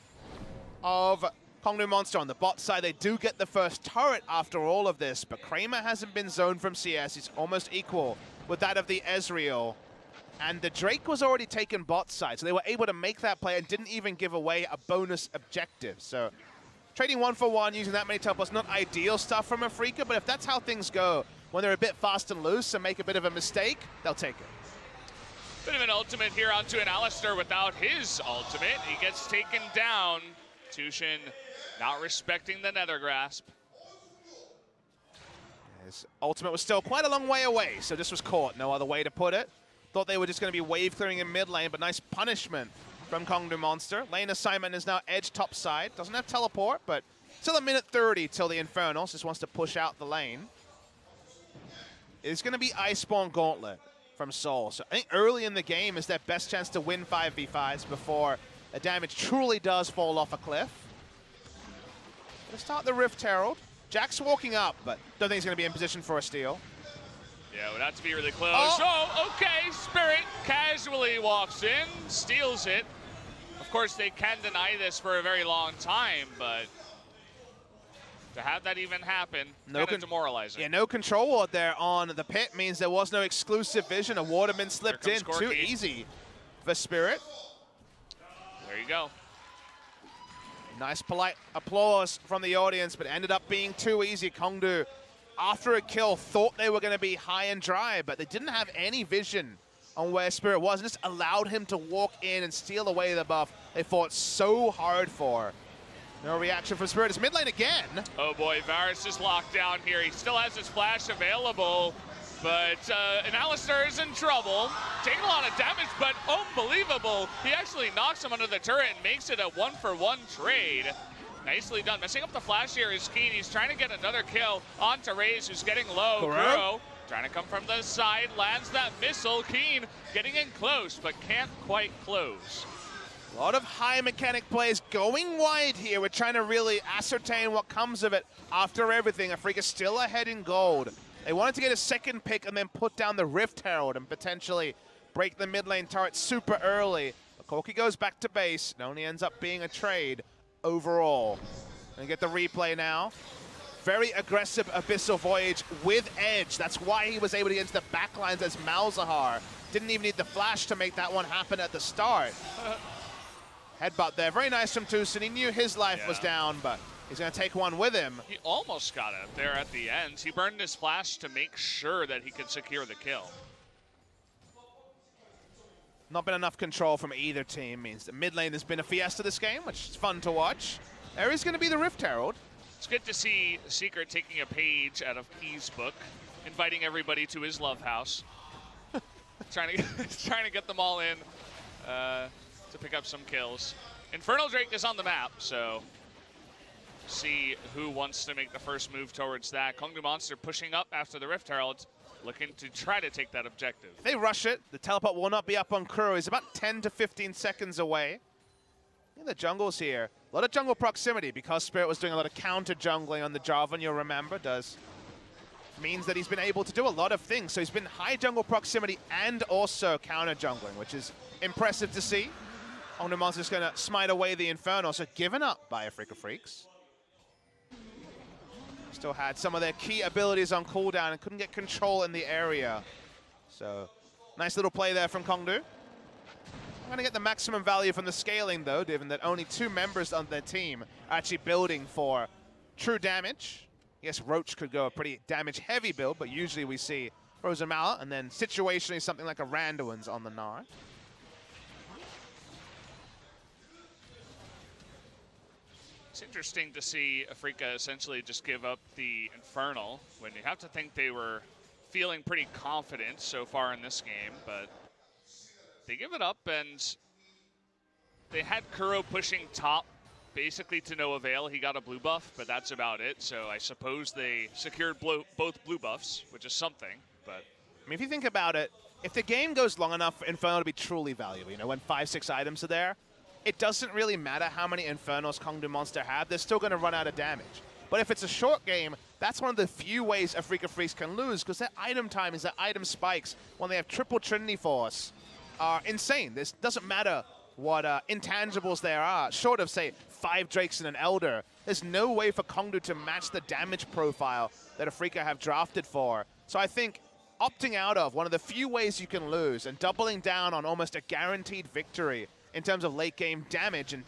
Speaker 3: of KONGDOO Monster on the bot side. They do get the first turret after all of this, but Kramer hasn't been zoned from CS. He's almost equal with that of the Ezreal. And the Drake was already taken bot side, so they were able to make that play and didn't even give away a bonus objective. So trading 1-for-1 using that many teleports, not ideal stuff from Afreeca, but if that's how things go, when they're a bit fast and loose and make a bit of a mistake, they'll take it.
Speaker 2: Bit of an ultimate here onto an Alistar without his ultimate. He gets taken down. Tushin not respecting the Nether Grasp.
Speaker 3: His ultimate was still quite a long way away, so this was caught. No other way to put it. Thought they were just going to be wave clearing in mid lane, but nice punishment from KONGDOO Monster. Lane assignment is now Edge top side. Doesn't have teleport, but still a minute 30 till the Infernals. Just wants to push out the lane. It's going to be Iceborne Gauntlet from Soul. So I think early in the game is their best chance to win 5v5s before the damage truly does fall off a cliff. Let's start the Rift Herald. Jack's walking up, but don't think he's going to be in position for a steal.
Speaker 2: Yeah, it would have to be really close. Oh, okay, Spirit casually walks in, steals it. Of course, they can deny this for a very long time, but to have that even happen, kind of demoralizing.
Speaker 3: Yeah, no control ward there on the pit means there was no exclusive vision. A Waterman slipped in too easy for Spirit.
Speaker 2: There you go.
Speaker 3: Nice polite applause from the audience, but ended up being too easy. KONGDOO, after a kill, thought they were going to be high and dry, but they didn't have any vision on where Spirit was. It just allowed him to walk in and steal away the buff they fought so hard for. No reaction from Spirit. It's mid lane again. Oh
Speaker 2: boy, Varus is locked down here. He still has his flash available, but an Alistar is in trouble. Taking a lot of damage, but unbelievable. He actually knocks him under the turret and makes it a 1-for-1 trade. Nicely done. Messing up the flash here is Keen. He's trying to get another kill onto Raze, who's getting low. Kuro trying to come from the side, lands that missile. Keen getting in close, but can't quite close.
Speaker 3: A lot of high mechanic plays going wide here. We're trying to really ascertain what comes of it after everything. Afreeca still ahead in gold. They wanted to get a second pick and then put down the Rift Herald and potentially break the mid lane turret super early. But Corki goes back to base. It only ends up being a trade overall. And get the replay now. Very aggressive Abyssal Voyage with Edge. That's why he was able to get into the backlines as Malzahar. Didn't even need the flash to make that one happen at the start. Headbutt there. Very nice from Tucson. He knew his life was down, but he's going to take one with him.
Speaker 2: He almost got it there at the end. He burned his flash to make sure that he could secure the kill.
Speaker 3: Not been enough control from either team. Means the mid lane has been a fiesta this game, which is fun to watch. There is going to be the Rift Herald.
Speaker 2: It's good to see Secret taking a page out of Key's book, inviting everybody to his love house. trying to get them all in to pick up some kills. Infernal Drake is on the map, so see who wants to make the first move towards that. KONGDOO Monster pushing up after the Rift Herald, looking to try to take that objective.
Speaker 3: If they rush it, the teleport will not be up on Kuro. He's about 10 to 15 seconds away. In the jungles here, a lot of jungle proximity because Spirit was doing a lot of counter jungling on the Jarvan, you'll remember, means that he's been able to do a lot of things. So he's been high jungle proximity and also counter jungling, which is impressive to see. KONGDOO Monster's going to smite away the Infernal, so given up by Afreeca Freecs. Still had some of their key abilities on cooldown and couldn't get control in the area. So nice little play there from KONGDOO. I'm going to get the maximum value from the scaling, though, given that only 2 members on their team are actually building for true damage. Yes, Roach could go a pretty damage-heavy build, but usually we see Frozen Mallet, and then situationally something like a Randuin's on the Gnar.
Speaker 2: It's interesting to see Afreeca essentially just give up the Infernal when you have to think they were feeling pretty confident so far in this game, but they give it up, and they had Kuro pushing top basically to no avail. He got a blue buff, but that's about it. So I suppose they secured both blue buffs, which is something. But
Speaker 3: I mean, if you think about it, if the game goes long enough for Inferno to be truly valuable, you know, when 5-6 items are there, it doesn't really matter how many Infernos KONGDOO Monster have. They're still going to run out of damage. But if it's a short game, that's one of the few ways Afreeca Freecs can lose, because their item timings, their item spikes, when they have triple Trinity Force, are insane. This doesn't matter what intangibles there are, short of, say, 5 Drakes and an Elder. There's no way for KONGDOO to match the damage profile that Afreeca have drafted for. So I think opting out of one of the few ways you can lose and doubling down on almost a guaranteed victory in terms of late game damage and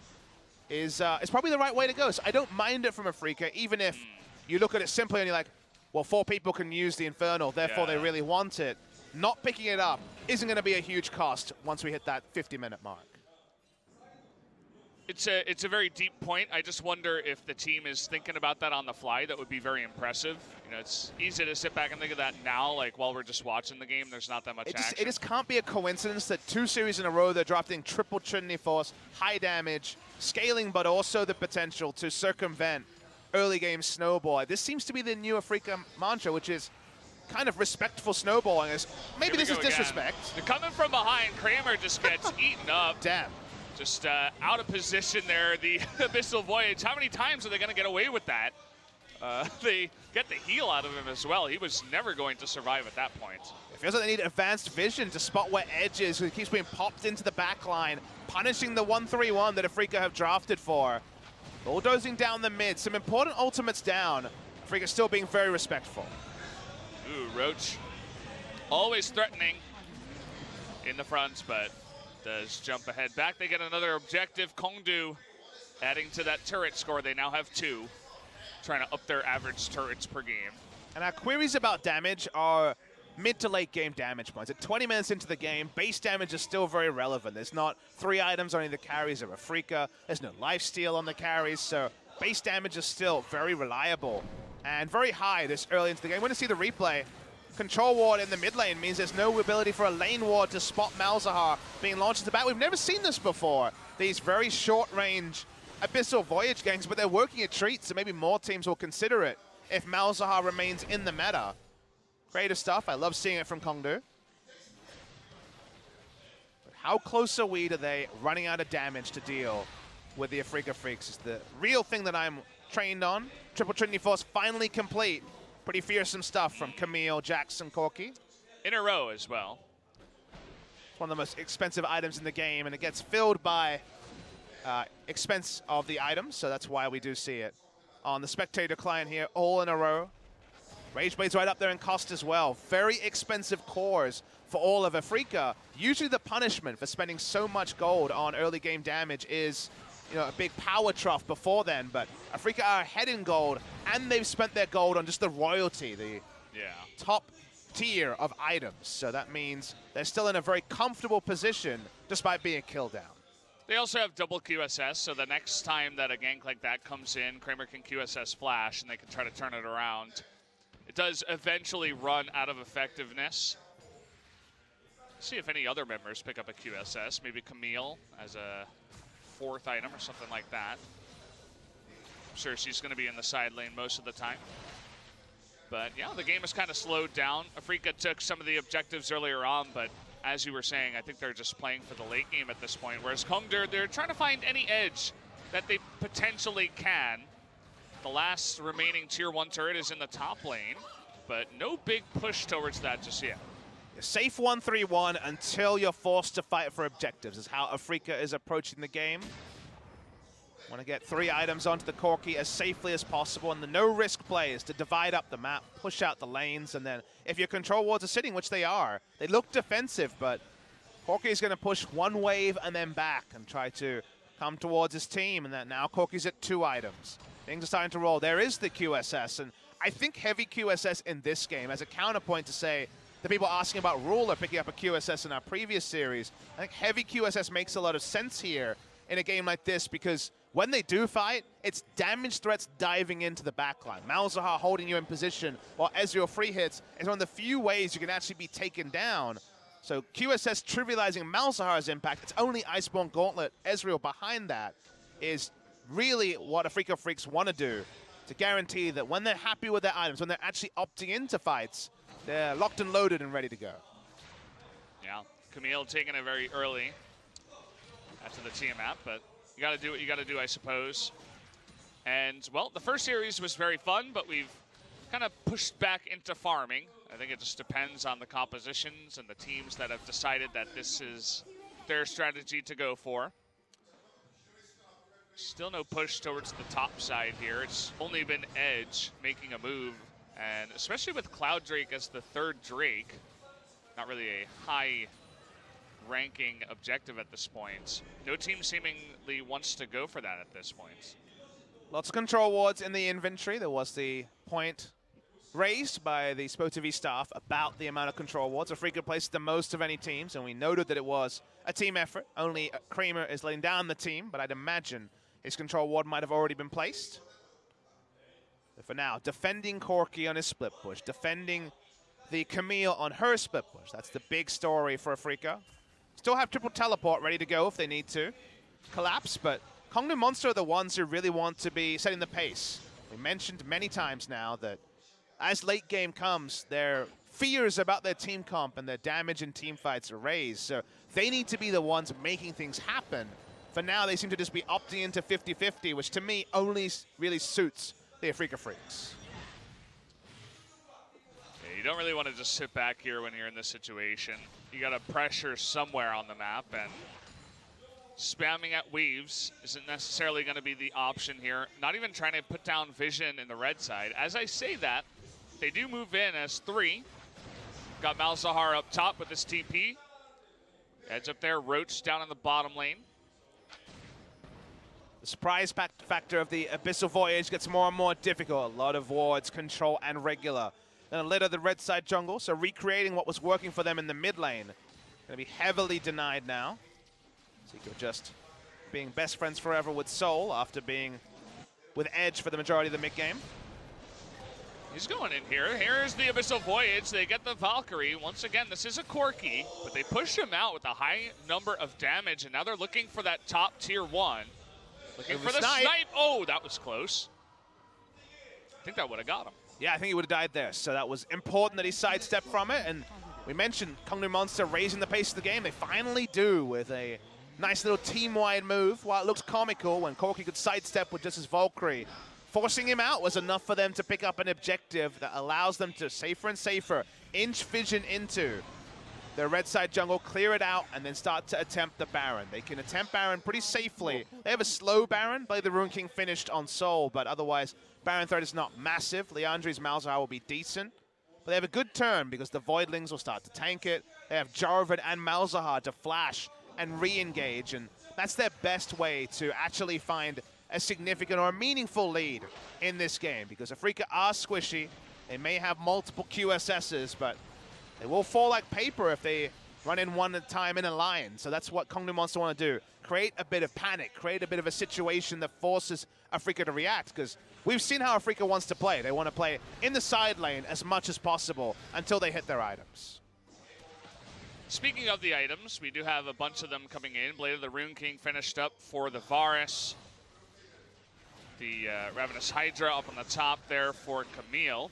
Speaker 3: is probably the right way to go. So I don't mind it from Afreeca, even if you look at it simply and you're like, well, 4 people can use the Infernal, therefore they really want it. Not picking it up isn't going to be a huge cost once we hit that 50-minute mark.
Speaker 2: it's a very deep point. I just wonder if the team is thinking about that on the fly. That would be very impressive. You know, it's easy to sit back and think of that now, like while we're just watching the game. There's not that much action.
Speaker 3: It just can't be a coincidence that 2 series in a row they're drafting triple Trinity Force, high damage, scaling, but also the potential to circumvent early game snowball. This seems to be the new Afreeca mantra, which is kind of respectful snowballing. Maybe this is disrespect.
Speaker 2: They're coming from behind. Kramer just gets eaten up.
Speaker 3: Damn.
Speaker 2: Just out of position there, the Abyssal Voyage. How many times are they going to get away with that? They get the heal out of him as well. He was never going to survive at that point.
Speaker 3: It feels like they need advanced vision to spot where Edge is, who keeps being popped into the back line, punishing the 1-3-1 that Afreeca have drafted for. Bulldozing down the mid, some important ultimates down. Afreeca still being very respectful.
Speaker 2: Ooh, Roach. Always threatening in the front, but does jump ahead. Back, they get another objective. KONGDOO adding to that turret score. They now have 2, trying to up their average turrets per game.
Speaker 3: And our queries about damage are mid to late game damage points. At 20 minutes into the game, base damage is still very relevant. There's not 3 items on any of the carries of Afreeca. There's no lifesteal on the carries, so base damage is still very reliable and very high this early into the game. We're going to see the replay. Control ward in the mid lane means there's no ability for a lane ward to spot Malzahar being launched into bat. We've never seen this before. These very short range Abyssal Voyage gangs, but they're working a treat, so maybe more teams will consider it if Malzahar remains in the meta. Creative stuff. I love seeing it from KONGDOO. But how close are we to they running out of damage to deal with the Afreeca Freecs is the real thing that I'm trained on. Triple Trinity Force finally complete. Pretty fearsome stuff from Camille, Jackson, Corki.
Speaker 2: In a row as well.
Speaker 3: It's one of the most expensive items in the game, and it gets filled by expense of the items, so that's why we do see it on the spectator client here, all in a row. Rageblade's right up there in cost as well. Very expensive cores for all of Afreeca. Usually the punishment for spending so much gold on early game damage is, you know, a big power trough before then, but Afreeca are ahead in gold, and they've spent their gold on just the royalty, the top tier of items. So that means they're still in a very comfortable position despite being killed down.
Speaker 2: They also have double QSS, so the next time that a gank like that comes in, Kramer can QSS flash, and they can try to turn it around. It does eventually run out of effectiveness. See if any other members pick up a QSS, maybe Camille as a 4th item or something like that. I'm sure she's going to be in the side lane most of the time. But yeah, the game has kind of slowed down. Afreeca took some of the objectives earlier on, but as you were saying, I think they're just playing for the late game at this point, whereas KONGDOO, they're trying to find any edge that they potentially can. The last remaining tier 1 turret is in the top lane, but no big push towards that just yet.
Speaker 3: Safe 1-3-1 until you're forced to fight for objectives is how Afreeca is approaching the game. Want to get 3 items onto the Corki as safely as possible, and the no-risk play is to divide up the map, push out the lanes, and then if your control wards are sitting, which they are, they look defensive, but Corki is going to push 1 wave and then back and try to come towards his team, and then now Corki's at 2 items. Things are starting to roll. There is the QSS, and I think heavy QSS in this game as a counterpoint to say the people asking about Ruler picking up a QSS in our previous series. I think heavy QSS makes a lot of sense here in a game like this because when they do fight, it's damage threats diving into the backline. Malzahar holding you in position while Ezreal free hits is one of the few ways you can actually be taken down. So QSS trivializing Malzahar's impact. It's only Iceborne Gauntlet. Ezreal behind that is really what Afreeca Freecs want to do to guarantee that when they're happy with their items, when they're actually opting into fights, they're locked and loaded and ready to go.
Speaker 2: Yeah, Camille taking it very early after the Tiamat, but you got to do what you got to do, I suppose. And, well, the first series was very fun, but we've kind of pushed back into farming. I think it just depends on the compositions and the teams that have decided that this is their strategy to go for. Still no push towards the top side here. It's only been Edge making a move, and especially with Cloud Drake as the third Drake, not really a high ranking objective at this point. No team seemingly wants to go for that at this point.
Speaker 3: Lots of control wards in the inventory. There was the point raised by the SPO2V staff about the amount of control wards. Afreeca placed the most of any teams, and we noted that it was a team effort. Only Kramer is laying down the team, but I'd imagine his control ward might have already been placed. But for now, defending Corki on his split push, defending the Camille on her split push. That's the big story for Afreeca. Still have triple teleport ready to go if they need to collapse, but KONGDOO Monster are the ones who really want to be setting the pace. We mentioned many times now that as late game comes, their fears about their team comp and their damage in team fights are raised. So they need to be the ones making things happen. For now, they seem to just be opting into 50-50, which to me only really suits the Afreeca Freecs.
Speaker 2: Yeah, you don't really want to just sit back here when you're in this situation. You got to pressure somewhere on the map, and spamming at weaves isn't necessarily going to be the option here. Not even trying to put down vision in the red side. As I say that, they do move in as 3. Got Malzahar up top with this TP. Edge up there, Roach down in the bottom lane.
Speaker 3: The surprise factor of the Abyssal Voyage gets more and more difficult. A lot of wards, control, and regular. Then a litter the red side jungle, so recreating what was working for them in the mid lane. Going to be heavily denied now. Seeker just being best friends forever with Soul after being with Edge for the majority of the mid game.
Speaker 2: He's going in here. Here's the Abyssal Voyage. They get the Valkyrie. Once again, this is a Corki, but they push him out with a high number of damage, and now they're looking for that top tier 1. Looking for the snipe. Oh, that was close. I think that would have got him.
Speaker 3: Yeah, I think he would have died there. So that was important that he sidestepped from it. And we mentioned KONGDOO Monster raising the pace of the game. They finally do with a nice little team-wide move. While it looks comical when Corki could sidestep with just his Valkyrie, forcing him out was enough for them to pick up an objective that allows them to safer and safer inch vision into the red side jungle, clear it out, and then start to attempt the Baron. They can attempt Baron pretty safely. They have a slow Baron. Play the Rune King finished on Soul, but otherwise, Baron threat is not massive. Leandri's Malzahar will be decent. But they have a good turn because the Voidlings will start to tank it. They have Jarvan and Malzahar to flash and re-engage, and that's their best way to actually find a significant or a meaningful lead in this game, because Afreeca are squishy. They may have multiple QSSs, but they will fall like paper if they run in one at a time in a line. So that's what KONGDOO Monster want to do. Create a bit of panic, create a bit of a situation that forces Afreeca to react, because we've seen how Afreeca wants to play. They want to play in the side lane as much as possible until they hit their items.
Speaker 2: Speaking of the items, we do have a bunch of them coming in. Blade of the Rune King finished up for the Varus. The Ravenous Hydra up on the top there for Camille.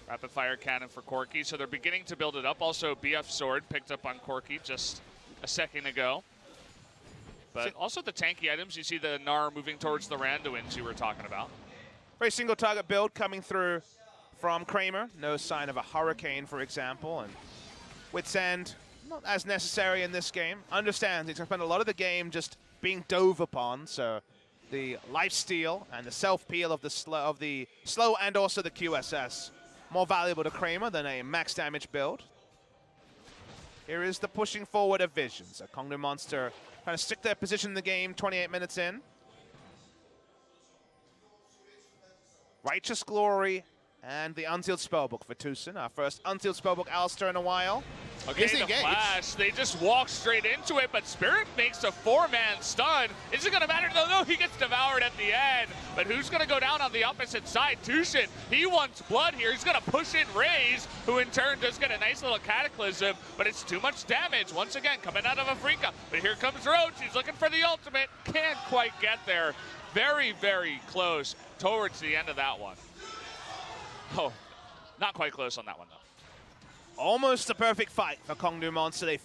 Speaker 2: Rapid Fire Cannon for Corki, so they're beginning to build it up. Also, BF Sword picked up on Corki just a second ago. But also the tanky items, you see the Gnar moving towards the Randuins you were talking about.
Speaker 3: Very single target build coming through from Kramer. No sign of a Hurricane, for example. And Wit's End, not as necessary in this game. Understands he's going to spend a lot of the game just being dove upon, so the lifesteal and the self-peel of the slow and also the QSS more valuable to Kramer than a max damage build. Here is the pushing forward of Vision. So KONGDOO Monster trying to stick their position in the game 28 minutes in. Righteous Glory And the unsealed spellbook for Tucson, our first unsealed spellbook Alistair in a while.
Speaker 2: Okay, the flash, they just walk straight into it, but Spirit makes a 4-man stun. Is it going to matter? No, he gets devoured at the end. But who's going to go down on the opposite side? Tucson, he wants blood here. He's going to push in Raze, who in turn does get a nice little cataclysm, but it's too much damage. Once again, coming out of Afreeca. But here comes Roach. He's looking for the ultimate. Can't quite get there. Very, very close towards the end of that one. Oh, not quite close on that one, though.
Speaker 3: Almost a perfect fight for KONGDOO Monster. They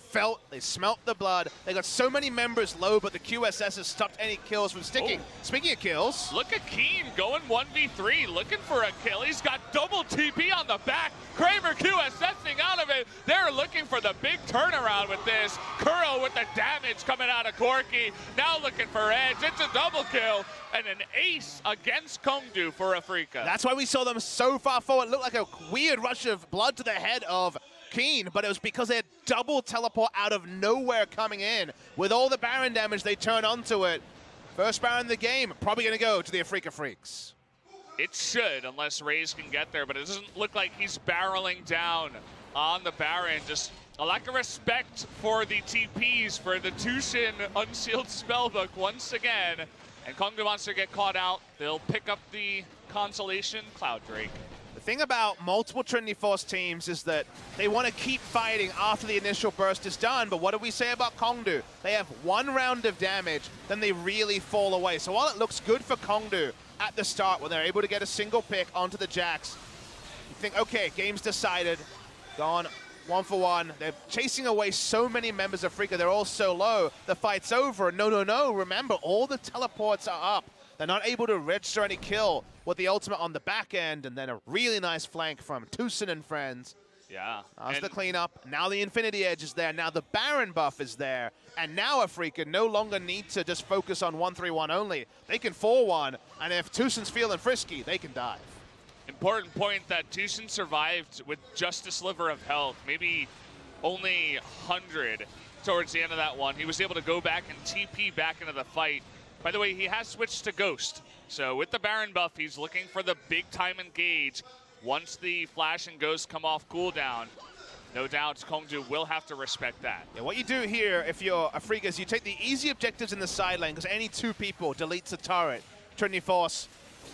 Speaker 3: smelt the blood. They got so many members low, but the QSS has stopped any kills from sticking. Oh. Speaking of kills.
Speaker 2: Look at Keen going 1v3, looking for a kill. He's got double TP on the back. Kramer QSSing out of it. They're looking for the big turnaround with this. Kuro with the damage coming out of Corky. Now looking for Edge. It's a double kill and an ace against KONGDOO for Afreeca.
Speaker 3: That's why we saw them so far forward. It looked like a weird rush of blood to the head of Keen, but it was because they had double teleport out of nowhere coming in. With all the Baron damage, they turn onto it. First Baron in the game, probably going to go to the Afreeca Freecs.
Speaker 2: It should, unless Raze can get there, but it doesn't look like he's barreling down on the Baron. Just a lack of respect for the TPs for the Tucson unsealed spellbook once again. And KONGDOO Monster get caught out. They'll pick up the consolation, Cloud Drake.
Speaker 3: The thing about multiple Trinity Force teams is that they want to keep fighting after the initial burst is done, but what do we say about KONGDOO? They have one round of damage, then they really fall away. So while it looks good for KONGDOO at the start when they're able to get a single pick onto the Jax, you think, okay, game's decided, gone 1-for-1. They're chasing away so many members of Afreeca, they're all so low, the fight's over. No, remember, all the teleports are up. They're not able to register any kill with the ultimate on the back end, and then a really nice flank from Tucson and friends.
Speaker 2: Yeah.
Speaker 3: That's the cleanup. Now the Infinity Edge is there. Now the Baron buff is there. And now Afreeca no longer need to just focus on 1-3-1 only. They can 4-1, and if Tucson's feeling frisky, they can dive.
Speaker 2: Important point that Tucson survived with just a sliver of health, maybe only 100 towards the end of that one. He was able to go back and TP back into the fight. By the way, he has switched to Ghost. So with the Baron buff, he's looking for the big time engage. Once the Flash and Ghost come off cooldown, no doubt KONGDOO will have to respect that.
Speaker 3: Yeah, what you do here, if you're Afreeca, is you take the easy objectives in the side lane, because any two people deletes the turret. Trinity Force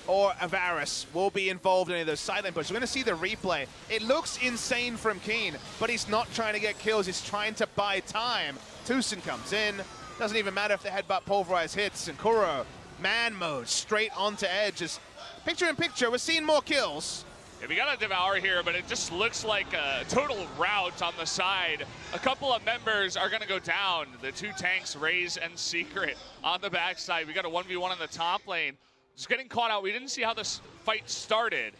Speaker 3: or Avaris will be involved in any of those side lane pushes. We're going to see the replay. It looks insane from Keen, but he's not trying to get kills. He's trying to buy time. Tucson comes in. Doesn't even matter if the headbutt pulverize hits. And Kuro, man mode, straight onto Edge. Just picture in picture, we're seeing more kills.
Speaker 2: Yeah, we got a Devour here, but it just looks like a total rout on the side. A couple of members are going to go down. The two tanks, Raze and Secret, on the backside. We got a 1v1 in the top lane. Just getting caught out. We didn't see how this fight started,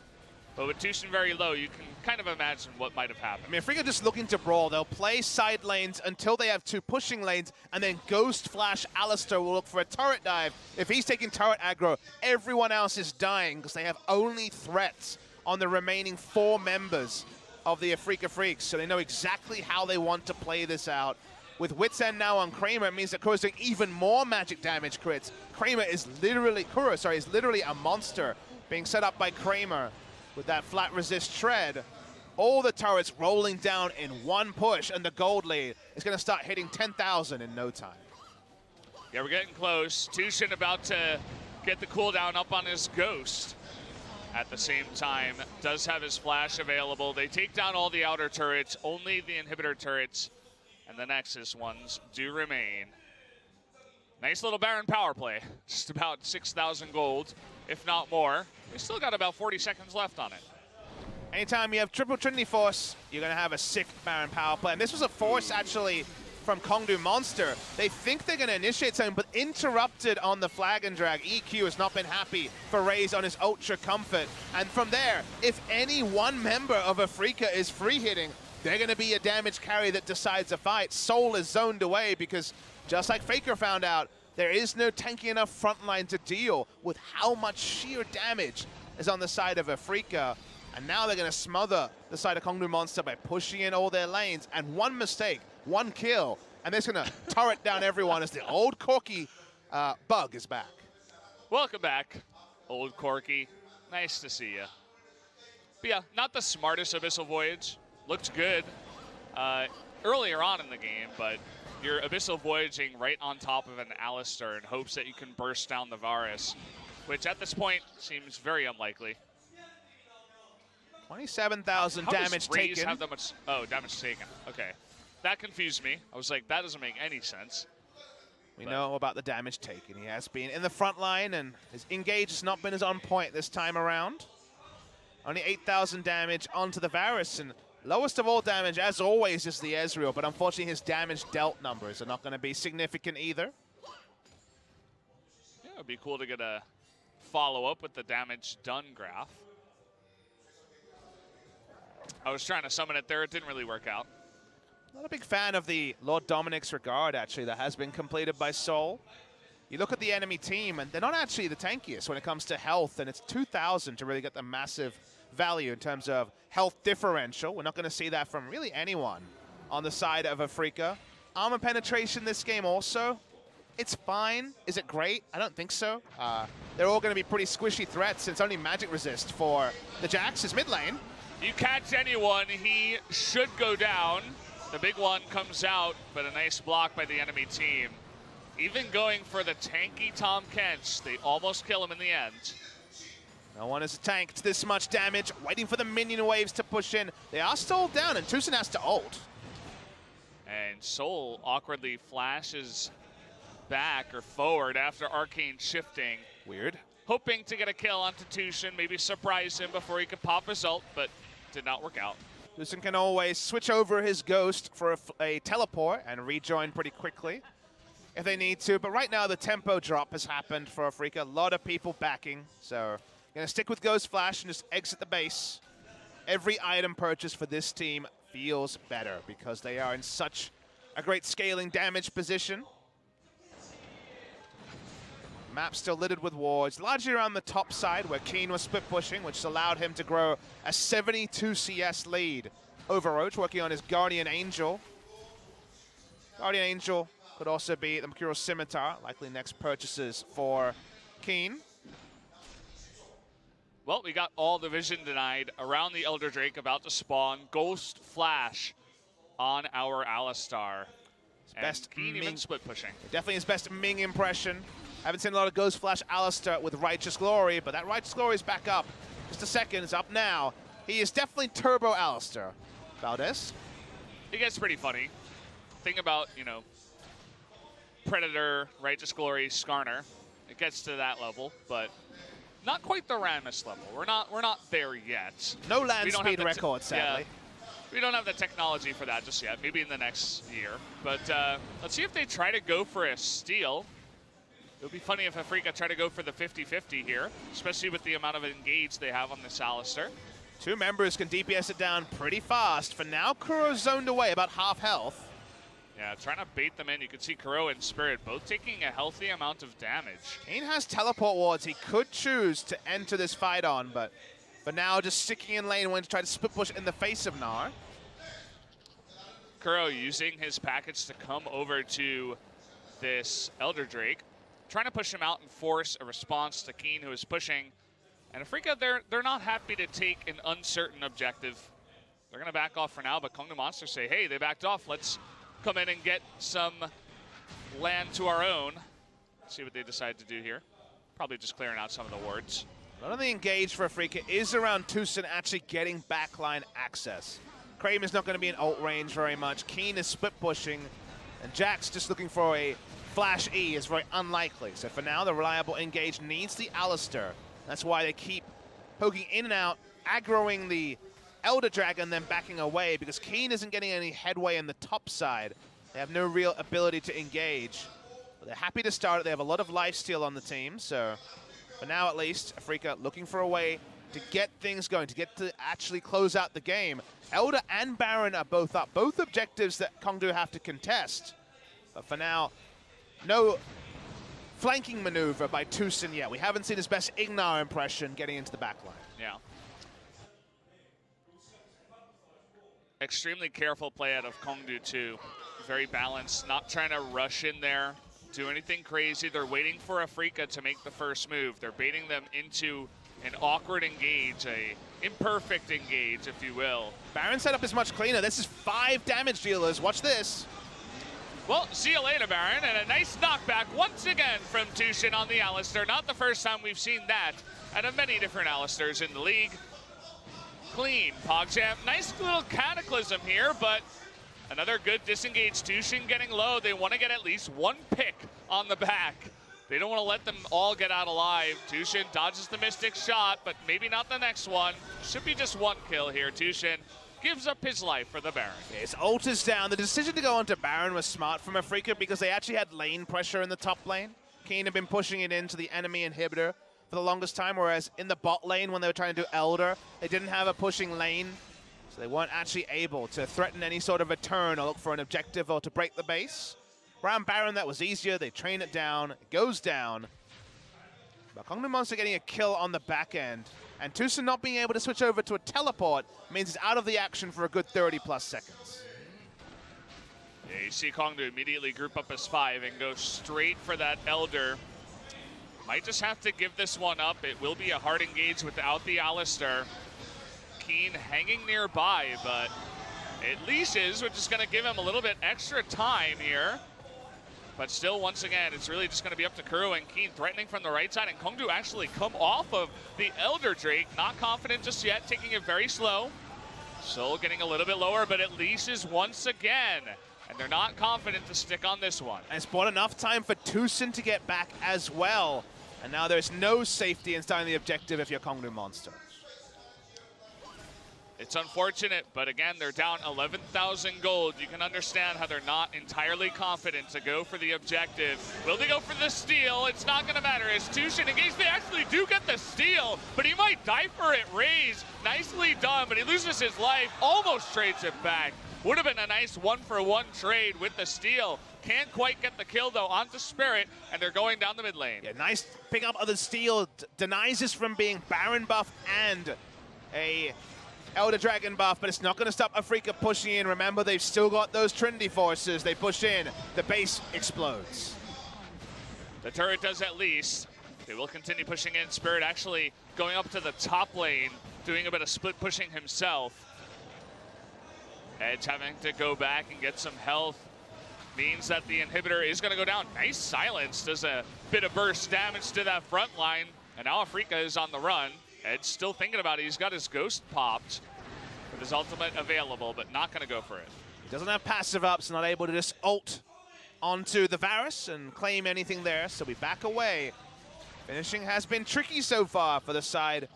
Speaker 2: but with Tucson very low, you can kind of imagine what might have happened.
Speaker 3: I mean, Afreeca just looking to brawl. They'll play side lanes until they have two pushing lanes, and then Ghost Flash Alistair will look for a turret dive. If he's taking turret aggro, everyone else is dying because they have only threats on the remaining 4 members of the Afreeca Freecs, so they know exactly how they want to play this out. With Wit's End now on Kramer, it means that Kuro's doing even more magic damage crits. Kuro is literally a monster being set up by Kramer with that flat resist shred. All the turrets rolling down in one push, and the gold lead is going to start hitting 10,000 in no time.
Speaker 2: Yeah, we're getting close. Tucson about to get the cooldown up on his Ghost. At the same time, does have his Flash available. They take down all the outer turrets, only the inhibitor turrets and the Nexus ones do remain. Nice little Baron power play. Just about 6,000 gold, if not more. We still got about 40 seconds left on it.
Speaker 3: Anytime you have triple Trinity Force, you're going to have a sick Baron power play. And this was a force, actually, from KONGDOO Monster. They think they're going to initiate something, but interrupted on the flag and drag. EQ has not been happy for Raze on his Ultra Comfort. And from there, if any one member of Afreeca is free hitting, they're going to be a damage carry that decides a fight. Soul is zoned away because, just like FLICKR found out, there is no tanky enough front line to deal with how much sheer damage is on the side of Afreeca. And now they're going to smother the side of KONGDOO Monster by pushing in all their lanes. And one mistake, one kill, and they're just going to turret down everyone as the old Corky bug is back.
Speaker 2: Welcome back, old Corky. Nice to see you. But yeah, not the smartest Abyssal Voyage. Looked good earlier on in the game, but you're Abyssal Voyaging right on top of an Alistar in hopes that you can burst down the Varus, which at this point seems very unlikely.
Speaker 3: 27,000 damage
Speaker 2: How does Raze
Speaker 3: taken.
Speaker 2: have that much? Oh, damage taken. Okay. That confused me. I was like, that doesn't make any sense.
Speaker 3: We know about the damage taken. He has been in the front line, and his engage has not been as on point this time around. Only 8,000 damage onto the Varus, and lowest of all damage, as always, is the Ezreal, but unfortunately his damage dealt numbers are not going to be significant either.
Speaker 2: Yeah, it would be cool to get a follow-up with the damage done graph. I was trying to summon it there. It didn't really work out.
Speaker 3: Not a big fan of the Lord Dominic's Regard, actually, that has been completed by Soul. You look at the enemy team, and they're not actually the tankiest when it comes to health, and it's 2,000 to really get the massive value in terms of health differential. We're not going to see that from really anyone on the side of Afreeca. Armor penetration this game also, it's fine. Is it great? I don't think so. They're all going to be pretty squishy threats. It's only magic resist for the Jax, his mid lane.
Speaker 2: You catch anyone, he should go down. The big one comes out, but a nice block by the enemy team. Even going for the tanky Tom Kench, they almost kill him in the end.
Speaker 3: No one has tanked this much damage, waiting for the minion waves to push in. They are still down, and Tucson has to ult.
Speaker 2: And Soul awkwardly flashes back or forward after Arcane shifting.
Speaker 3: Weird.
Speaker 2: Hoping to get a kill onto Tucson, maybe surprise him before he could pop his ult, but did not work out.
Speaker 3: Tucson can always switch over his Ghost for a teleport and rejoin pretty quickly if they need to. But right now, the tempo drop has happened for Afreeca. A lot of people backing, so going to stick with Ghost Flash and just exit the base. Every item purchase for this team feels better because they are in such a great scaling damage position. Map still littered with wards, largely around the top side where Keen was split pushing, which allowed him to grow a 72 CS lead over Roach, working on his Guardian Angel. Guardian Angel could also be the Mercurial Scimitar, likely next purchases for Keen.
Speaker 2: Well, we got all the vision denied around the Elder Drake about to spawn. Ghost Flash on our Alistar.
Speaker 3: Best
Speaker 2: Keen even split pushing.
Speaker 3: Definitely his best Ming impression. Haven't seen a lot of Ghost Flash Alistar with Righteous Glory, but that Righteous Glory is back up. Just a second, it's up now. He is definitely Turbo Alistar. Valdez?
Speaker 2: It gets pretty funny. Think about, you know, Predator, Righteous Glory, Skarner. It gets to that level, but not quite the Rammus level. We're not there yet.
Speaker 3: No land speed record, sadly.
Speaker 2: Yeah, we don't have the technology for that just yet. Maybe in the next year. But let's see if they try to go for a steal. It would be funny if Afreeca tried to go for the 50-50 here, especially with the amount of engage they have on this Alistar.
Speaker 3: Two members can DPS it down pretty fast. For now, Kuro's zoned away, about half health.
Speaker 2: Yeah, trying to bait them in. You can see Kuro and Spirit both taking a healthy amount of damage.
Speaker 3: Kane has teleport wards he could choose to enter this fight on, but for now, just sticking in lane when to try to split push in the face of Gnar.
Speaker 2: Kuro using his package to come over to this Elder Drake, trying to push him out and force a response to Keen, who is pushing. And Afreeca, they're not happy to take an uncertain objective. They're going to back off for now, but KONGDOO Monsters say, hey, they backed off. Let's come in and get some land to our own. See what they decide to do here. Probably just clearing out some of the wards.
Speaker 3: A lot of the engage for Afreeca is around Tucson actually getting backline access. Kramer's not going to be in ult range very much. Keen is split pushing, and Jax just looking for a Flash E is very unlikely. So for now, the reliable engage needs the Alistar. That's why they keep poking in and out, aggroing the Elder Dragon, then backing away, because Keen isn't getting any headway in the top side. They have no real ability to engage. But they're happy to start it. They have a lot of lifesteal on the team, so for now at least, Afreeca looking for a way to get things going, to get to actually close out the game. Elder and Baron are both up. Both objectives that KONGDOO have to contest. But for now, no flanking maneuver by Tucson yet. We haven't seen his best Ignar impression getting into the backline.
Speaker 2: Yeah. Extremely careful play out of KONGDOO too. Very balanced, not trying to rush in there, do anything crazy. They're waiting for Afreeca to make the first move. They're baiting them into an awkward engage, a imperfect engage, if you will.
Speaker 3: Baron setup is much cleaner. This is 5 damage dealers. Watch this.
Speaker 2: Well, see you later, Baron, and a nice knockback once again from Tushin on the Alistar. Not the first time we've seen that out of many different Alistars in the league. Clean, PogChamp. Nice little Cataclysm here, but another good disengage. Tushin getting low. They want to get at least 1 pick on the back. They don't want to let them all get out alive. Tushin dodges the Mystic shot, but maybe not the next one. Should be just 1 kill here. Tushin gives up his life for the Baron.
Speaker 3: His ult is down. The decision to go onto Baron was smart from Afreeca because they actually had lane pressure in the top lane. Keen had been pushing it into the enemy inhibitor for the longest time, whereas in the bot lane when they were trying to do Elder, they didn't have a pushing lane, so they weren't actually able to threaten any sort of a turn or look for an objective or to break the base. Around Baron, that was easier. They train it down. It goes down. But KONGDOO Monster getting a kill on the back end. And Tushin not being able to switch over to a teleport means he's out of the action for a good 30+ seconds.
Speaker 2: Yeah, you see KONGDOO immediately group up as 5 and go straight for that Elder. Might just have to give this one up. It will be a hard engage without the Alistar. Keen hanging nearby, but it leashes, which is going to give him a little bit extra time here. But still, once again, it's really just going to be up to Kuro and Keen threatening from the right side. And KONGDOO actually come off of the Elder Drake. Not confident just yet, taking it very slow. Soul getting a little bit lower, but it leashes once again. And they're not confident to stick on this one.
Speaker 3: And it's bought enough time for Tushin to get back as well. And now there's no safety in starting the objective if you're KONGDOO Monster.
Speaker 2: It's unfortunate, but again, they're down 11,000 gold. You can understand how they're not entirely confident to go for the objective. Will they go for the steal? It's not going to matter. As Tushin engaged, they actually do get the steal, but he might die for it. Raze, nicely done, but he loses his life, almost trades it back. Would have been a nice 1-for-1 trade with the steal. Can't quite get the kill, though, onto Spirit, and they're going down the mid lane.
Speaker 3: Yeah, nice pick up of the steal. Denies us from being Baron buff and a Elder Dragon buff, but it's not going to stop Afreeca pushing in. Remember, they've still got those Trinity forces. They push in. The base explodes.
Speaker 2: The turret does at least. They will continue pushing in. Spirit actually going up to the top lane, doing a bit of split pushing himself. Edge having to go back and get some health means that the inhibitor is going to go down. Nice silence. Does a bit of burst damage to that front line. And now Afreeca is on the run. Ed's still thinking about it. He's got his ghost popped with his ultimate available, but not going to go for it.
Speaker 3: He doesn't have passive ups, not able to just ult onto the Varus and claim anything there, so we back away. Finishing has been tricky so far for the side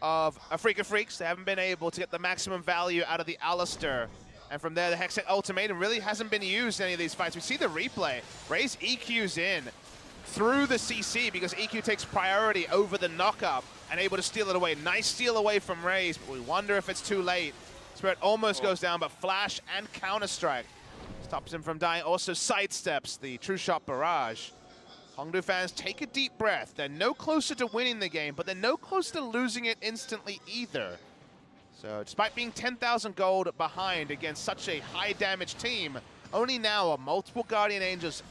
Speaker 3: of Afreeca Freecs. They haven't been able to get the maximum value out of the Alistar. And from there, the Hextech Ultimatum really hasn't been used in any of these fights. We see the replay. Raze EQs in through the CC because EQ takes priority over the knock-up and able to steal it away. Nice steal away from Raze, but we wonder if it's too late. Spirit almost goes down, but Flash and Counter-Strike stops him from dying. Also sidesteps the True Shot Barrage. KONGDOO fans, take a deep breath. They're no closer to winning the game, but they're no closer to losing it instantly either. So despite being 10,000 gold behind against such a high damage team, only now are multiple Guardian Angels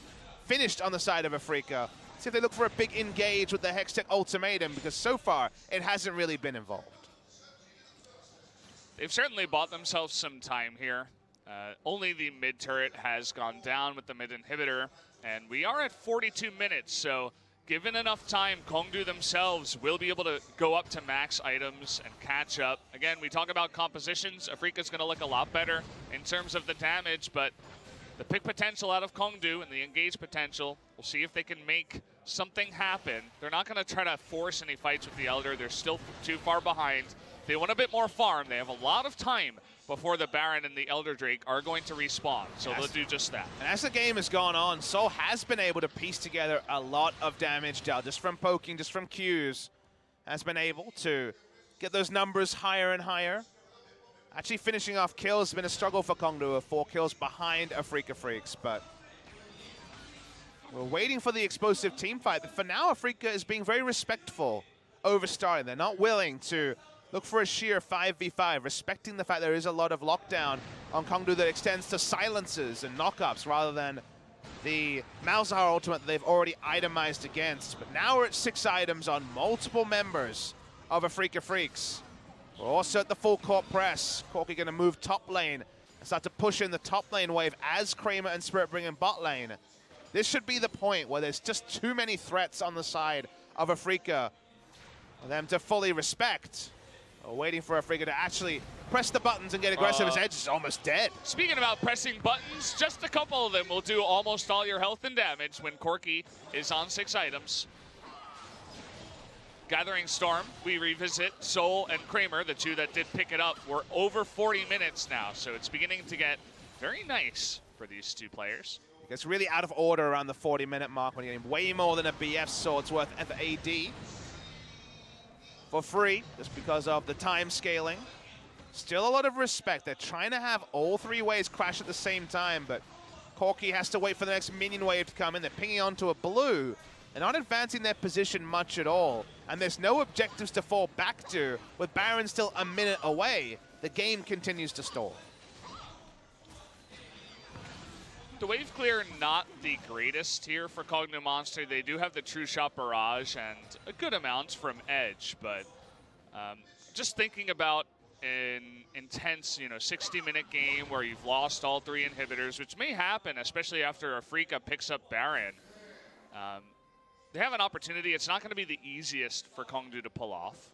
Speaker 3: finished on the side of Afreeca. See if they look for a big engage with the Hextech Ultimatum, because so far it hasn't really been involved.
Speaker 2: They've certainly bought themselves some time here. Only the mid turret has gone down with the mid inhibitor, and we are at 42 minutes, so given enough time, KONGDOO themselves will be able to go up to max items and catch up. Again, we talk about compositions. Afreeca's going to look a lot better in terms of the damage, but the pick potential out of KONGDOO and the engage potential, we'll see if they can make something happen. They're not going to try to force any fights with the Elder. They're still too far behind. They want a bit more farm. They have a lot of time before the Baron and the Elder Drake are going to respawn, so they'll do just that.
Speaker 3: And as the game has gone on, Soul has been able to piece together a lot of damage dealt, just from poking, just from Qs. Has been able to get those numbers higher and higher. Actually finishing off kills has been a struggle for KONGDOO, 4 kills behind Afreeca Freecs, but we're waiting for the explosive team fight. But for now, Afreeca is being very respectful over starting. They're not willing to look for a sheer 5v5, respecting the fact there is a lot of lockdown on KONGDOO that extends to silences and knockups rather than the Malzahar ultimate that they've already itemized against. But now we're at 6 items on multiple members of Afreeca Freecs. We're also at the full court press. Corki going to move top lane and start to push in the top lane wave as Kramer and Spirit bring in bot lane. This should be the point where there's just too many threats on the side of Afreeca for them to fully respect. We're waiting for Afreeca to actually press the buttons and get aggressive. His edge is almost dead.
Speaker 2: Speaking about pressing buttons, just a couple of them will do almost all your health and damage when Corki is on 6 items. Gathering Storm, we revisit Soul and Kramer, the two that did pick it up. We're over 40 minutes now, so it's beginning to get very nice for these two players.
Speaker 3: It gets really out of order around the 40-minute mark when you're getting way more than a BF sword's worth of AD for free, just because of the time scaling. Still a lot of respect. They're trying to have all 3 waves crash at the same time, but Corki has to wait for the next minion wave to come in. They're pinging onto a blue. They're not advancing their position much at all, and there's no objectives to fall back to. With Baron still a minute away, the game continues to stall.
Speaker 2: The wave clear not the greatest here for KONGDOO Monster. They do have the True Shot Barrage and a good amount from Edge, but just thinking about an intense, 60-minute game where you've lost all 3 inhibitors, which may happen, especially after Afreeca picks up Baron. They have an opportunity. It's not going to be the easiest for KONGDOO to pull off.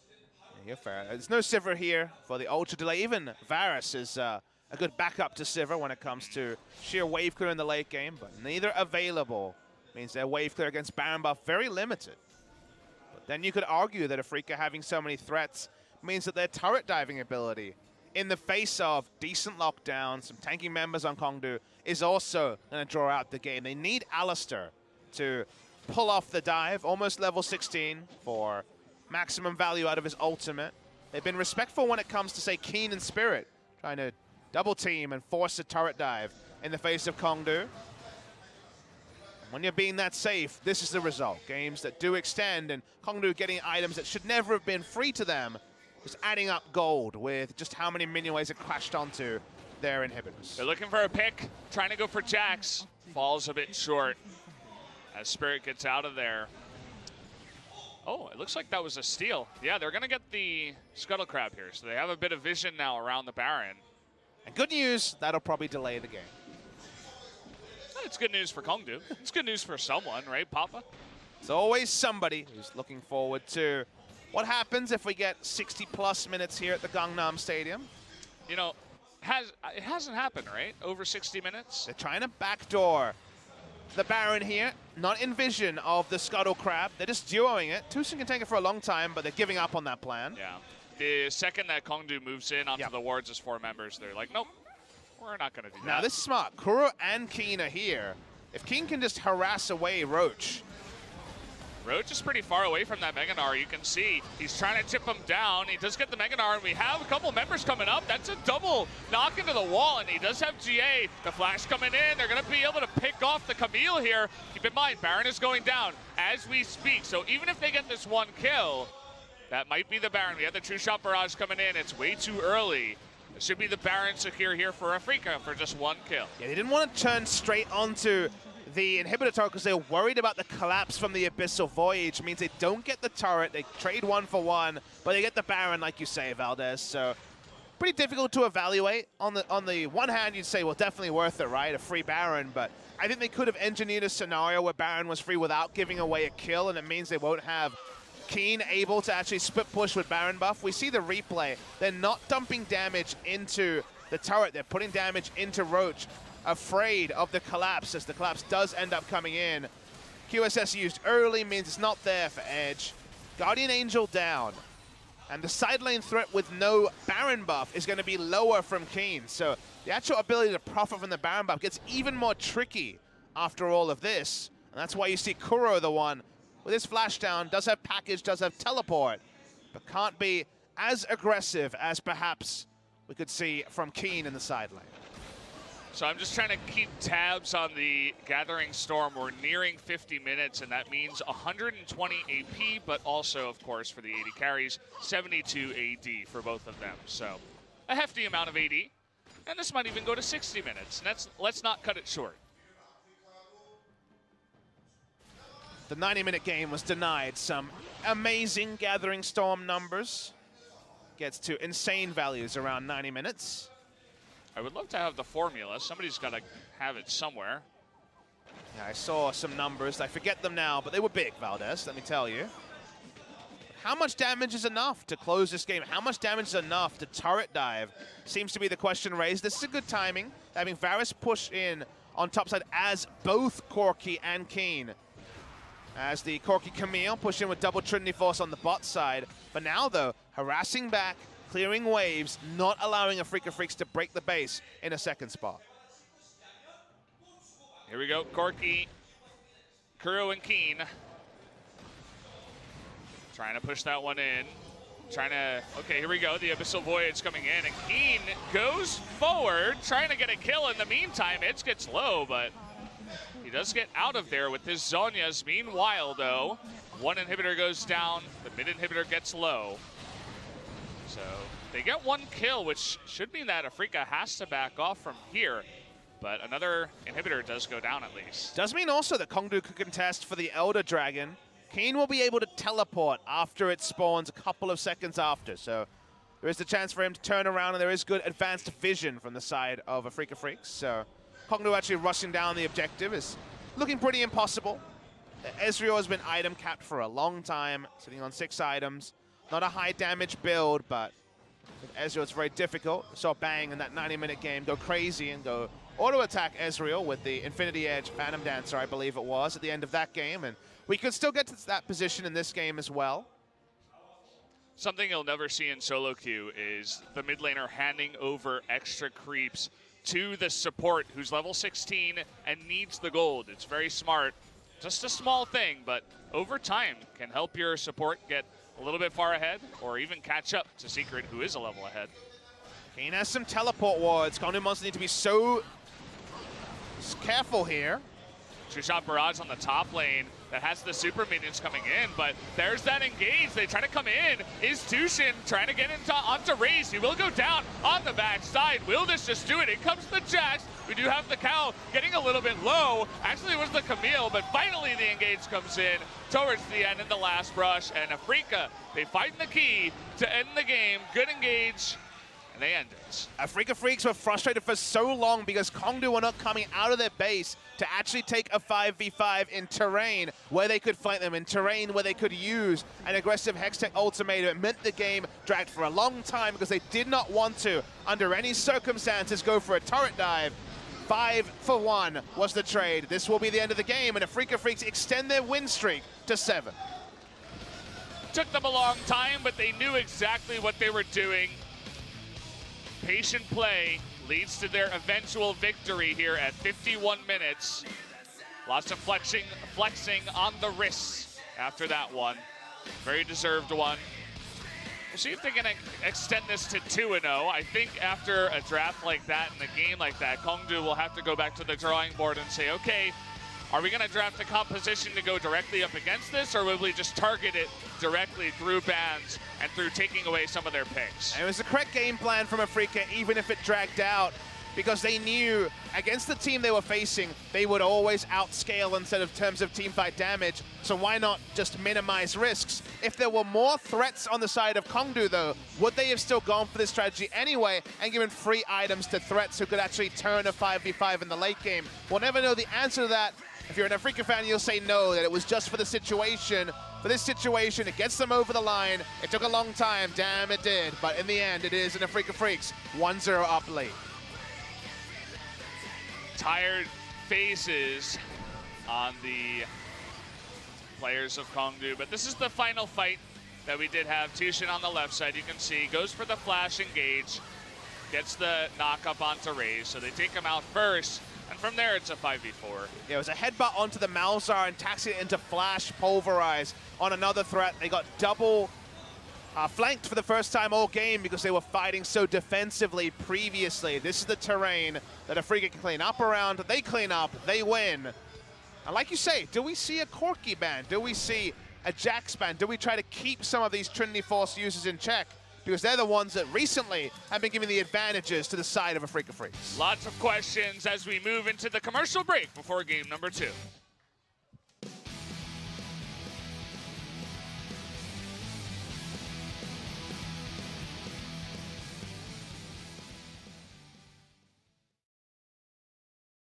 Speaker 3: Yeah, you're fair. There's no Sivir here for the ultra delay. Even Varus is a good backup to Sivir when it comes to sheer wave clear in the late game, but neither available means their wave clear against Baron buff very limited. But then you could argue that Afreeca having so many threats means that their turret diving ability in the face of decent lockdown, some tanking members on KONGDOO, is also going to draw out the game. They need Alistair to pull off the dive, almost level 16 for maximum value out of his ultimate. They've been respectful when it comes to, say, Keen and Spirit, trying to double team and force a turret dive in the face of KONGDOO. When you're being that safe, this is the result. Games that do extend, and KONGDOO getting items that should never have been free to them, just adding up gold with just how many minion waves it crashed onto their inhibitors.
Speaker 2: They're looking for a pick, trying to go for Jax. Falls a bit short as Spirit gets out of there. Oh, it looks like that was a steal. Yeah, they're going to get the Scuttle Crab here, so they have a bit of vision now around the Baron.
Speaker 3: And good news, that'll probably delay the game.
Speaker 2: It's good news for KONGDOO. It's good news for someone, right, Papa?
Speaker 3: It's always somebody who's looking forward to what happens if we get 60-plus minutes here at the Gangnam Stadium.
Speaker 2: You know, it hasn't happened, right? Over 60 minutes?
Speaker 3: They're trying to backdoor the Baron here, not in vision of the Scuttle Crab. They're just duoing it. Tucson can take it for a long time, but they're giving up on that plan.
Speaker 2: Yeah. The second that KONGDOO moves in onto the wards as 4 members, they're like, nope, we're not going to do that.
Speaker 3: Now, this is smart. Kuro and Keen are here. If Keen can just harass away Roach.
Speaker 2: Roach is pretty far away from that Mega Gnar. You can see he's trying to chip him down. He does get the Mega Gnar, and we have a couple members coming up. That's a double knock into the wall, and he does have GA. The flash coming in. They're going to be able to pick off the Camille here. Keep in mind, Baron is going down as we speak. So even if they get this 1 kill, that might be the Baron. We have the True Shot Barrage coming in. It's way too early. It should be the Baron secure here for Afreeca for just 1 kill.
Speaker 3: Yeah, they didn't want to turn straight onto the inhibitor turret because they were worried about the collapse from the Abyssal Voyage. It means they don't get the turret. They trade 1 for 1, but they get the Baron, like you say, Valdez. So pretty difficult to evaluate. On the one hand, you'd say, well, definitely worth it, right? A free Baron, but I think they could have engineered a scenario where Baron was free without giving away a kill, and it means they won't have Keen able to actually split push with Baron buff. We see the replay. They're not dumping damage into the turret. They're putting damage into Roach, afraid of the collapse, as the collapse does end up coming in. QSS used early means it's not there for Edge. Guardian Angel down. And the side lane threat with no Baron buff is going to be lower from Keen. So the actual ability to profit from the Baron buff gets even more tricky after all of this. And that's why you see Kuro, the one with his flash down, does have package, does have teleport, but can't be as aggressive as perhaps we could see from Keen in the side lane.
Speaker 2: So I'm just trying to keep tabs on the Gathering Storm. We're nearing 50 minutes, and that means 120 AP, but also, of course, for the 80 carries, 72 AD for both of them. So a hefty amount of AD, and this might even go to 60 minutes. And let's not cut it short.
Speaker 3: The 90-minute game was denied some amazing Gathering Storm numbers. Gets to insane values around 90 minutes.
Speaker 2: I would love to have the formula. Somebody's got to have it somewhere.
Speaker 3: Yeah, I saw some numbers. I forget them now, but they were big, Valdez, let me tell you. How much damage is enough to close this game? How much damage is enough to turret dive? Seems to be the question raised. This is a good timing. Having Varus push in on top side as both Corki and Keen. As the Corki Camille push in with double Trinity Force on the bot side. But now, though, harassing back, clearing waves, not allowing Afreeca Freecs to break the base in a second spot.
Speaker 2: Here we go, Corki, Kuro, and Keen. Trying to push that one in. Okay, here we go. The Abyssal Voyage coming in, and Keen goes forward, trying to get a kill. In the meantime, Itch gets low, but he does get out of there with his Zhonya's. Meanwhile, though, one inhibitor goes down, the mid inhibitor gets low. So they get one kill, which should mean that Afreeca has to back off from here. But another inhibitor does go down at least.
Speaker 3: Does mean also that KONGDOO could contest for the Elder Dragon. Keen will be able to teleport after it spawns a couple of seconds after. So there is the chance for him to turn around, and there is good advanced vision from the side of Afreeca Freecs. So KONGDOO actually rushing down the objective is looking pretty impossible. Ezreal has been item capped for a long time, sitting on 6 items. Not a high damage build, but with Ezreal it's very difficult. We saw Bang in that 90-minute game go crazy and go auto-attack Ezreal with the Infinity Edge Phantom Dancer, I believe it was, at the end of that game. And we could still get to that position in this game as well.
Speaker 2: Something you'll never see in solo queue is the mid laner handing over extra creeps to the support who's level 16 and needs the gold. It's very smart. Just a small thing, but over time can help your support get a little bit far ahead or even catch up to Secret, who is a level ahead.
Speaker 3: Keen has some teleport wards. KONGDOO monsters need to be so careful here.
Speaker 2: Two-shot barrage on the top lane that has the super minions coming in, but there's that engage. They try to come in. Is Tushin trying to get onto Raze? He will go down on the back side. Will this just do it? In comes the Jax. We do have the Cal getting a little bit low. Actually, it was the Camille, but finally the engage comes in towards the end in the last rush. And Afreeca, they find the key to end the game. Good engage. And they end it.
Speaker 3: Afreeca Freecs were frustrated for so long because KONGDOO were not coming out of their base to actually take a 5v5 in terrain where they could fight them, in terrain where they could use an aggressive Hextech ultimatum. It meant the game dragged for a long time because they did not want to, under any circumstances, go for a turret dive. 5 for 1 was the trade. This will be the end of the game, and Afreeca Freecs extend their win streak to 7.
Speaker 2: Took them a long time, but they knew exactly what they were doing. Patient play leads to their eventual victory here at 51 minutes. Lots of flexing on the wrists after that one. Very deserved one. We'll see if they can extend this to 2-0. I think after a draft like that and a game like that, KONGDOO will have to go back to the drawing board and say, okay, are we going to draft a composition to go directly up against this, or will we just target it directly through bans and through taking away some of their picks?
Speaker 3: It was the correct game plan from Afreeca, even if it dragged out, because they knew against the team they were facing, they would always outscale instead of terms of teamfight damage, so why not just minimize risks? If there were more threats on the side of KONGDOO, though, would they have still gone for this strategy anyway and given free items to threats who could actually turn a 5v5 in the late game? We'll never know the answer to that. If you're an Afreeca fan, you'll say no, that it was just for the situation. For this situation, it gets them over the line. It took a long time, damn it did. But in the end, it is an Afreeca Freecs 1-0 up late.
Speaker 2: Tired faces on the players of KONGDOO, but this is the final fight that we did have. Tushin on the left side, you can see, goes for the flash engage, gets the knock up onto Raze, so they take him out first. And from there, it's a 5v4.
Speaker 3: Yeah, it was a headbutt onto the Malzahar and taxing it into Flash Pulverize on another threat. They got double flanked for the first time all game because they were fighting so defensively previously. This is the terrain that Afreeca can clean up around. They clean up, they win. And like you say, do we see a Corki ban? Do we see a Jax ban? Do we try to keep some of these Trinity Force users in check? Because they're the ones that recently have been giving the advantages to the side of Afreeca Freecs.
Speaker 2: Lots of questions as we move into the commercial break before game number 2.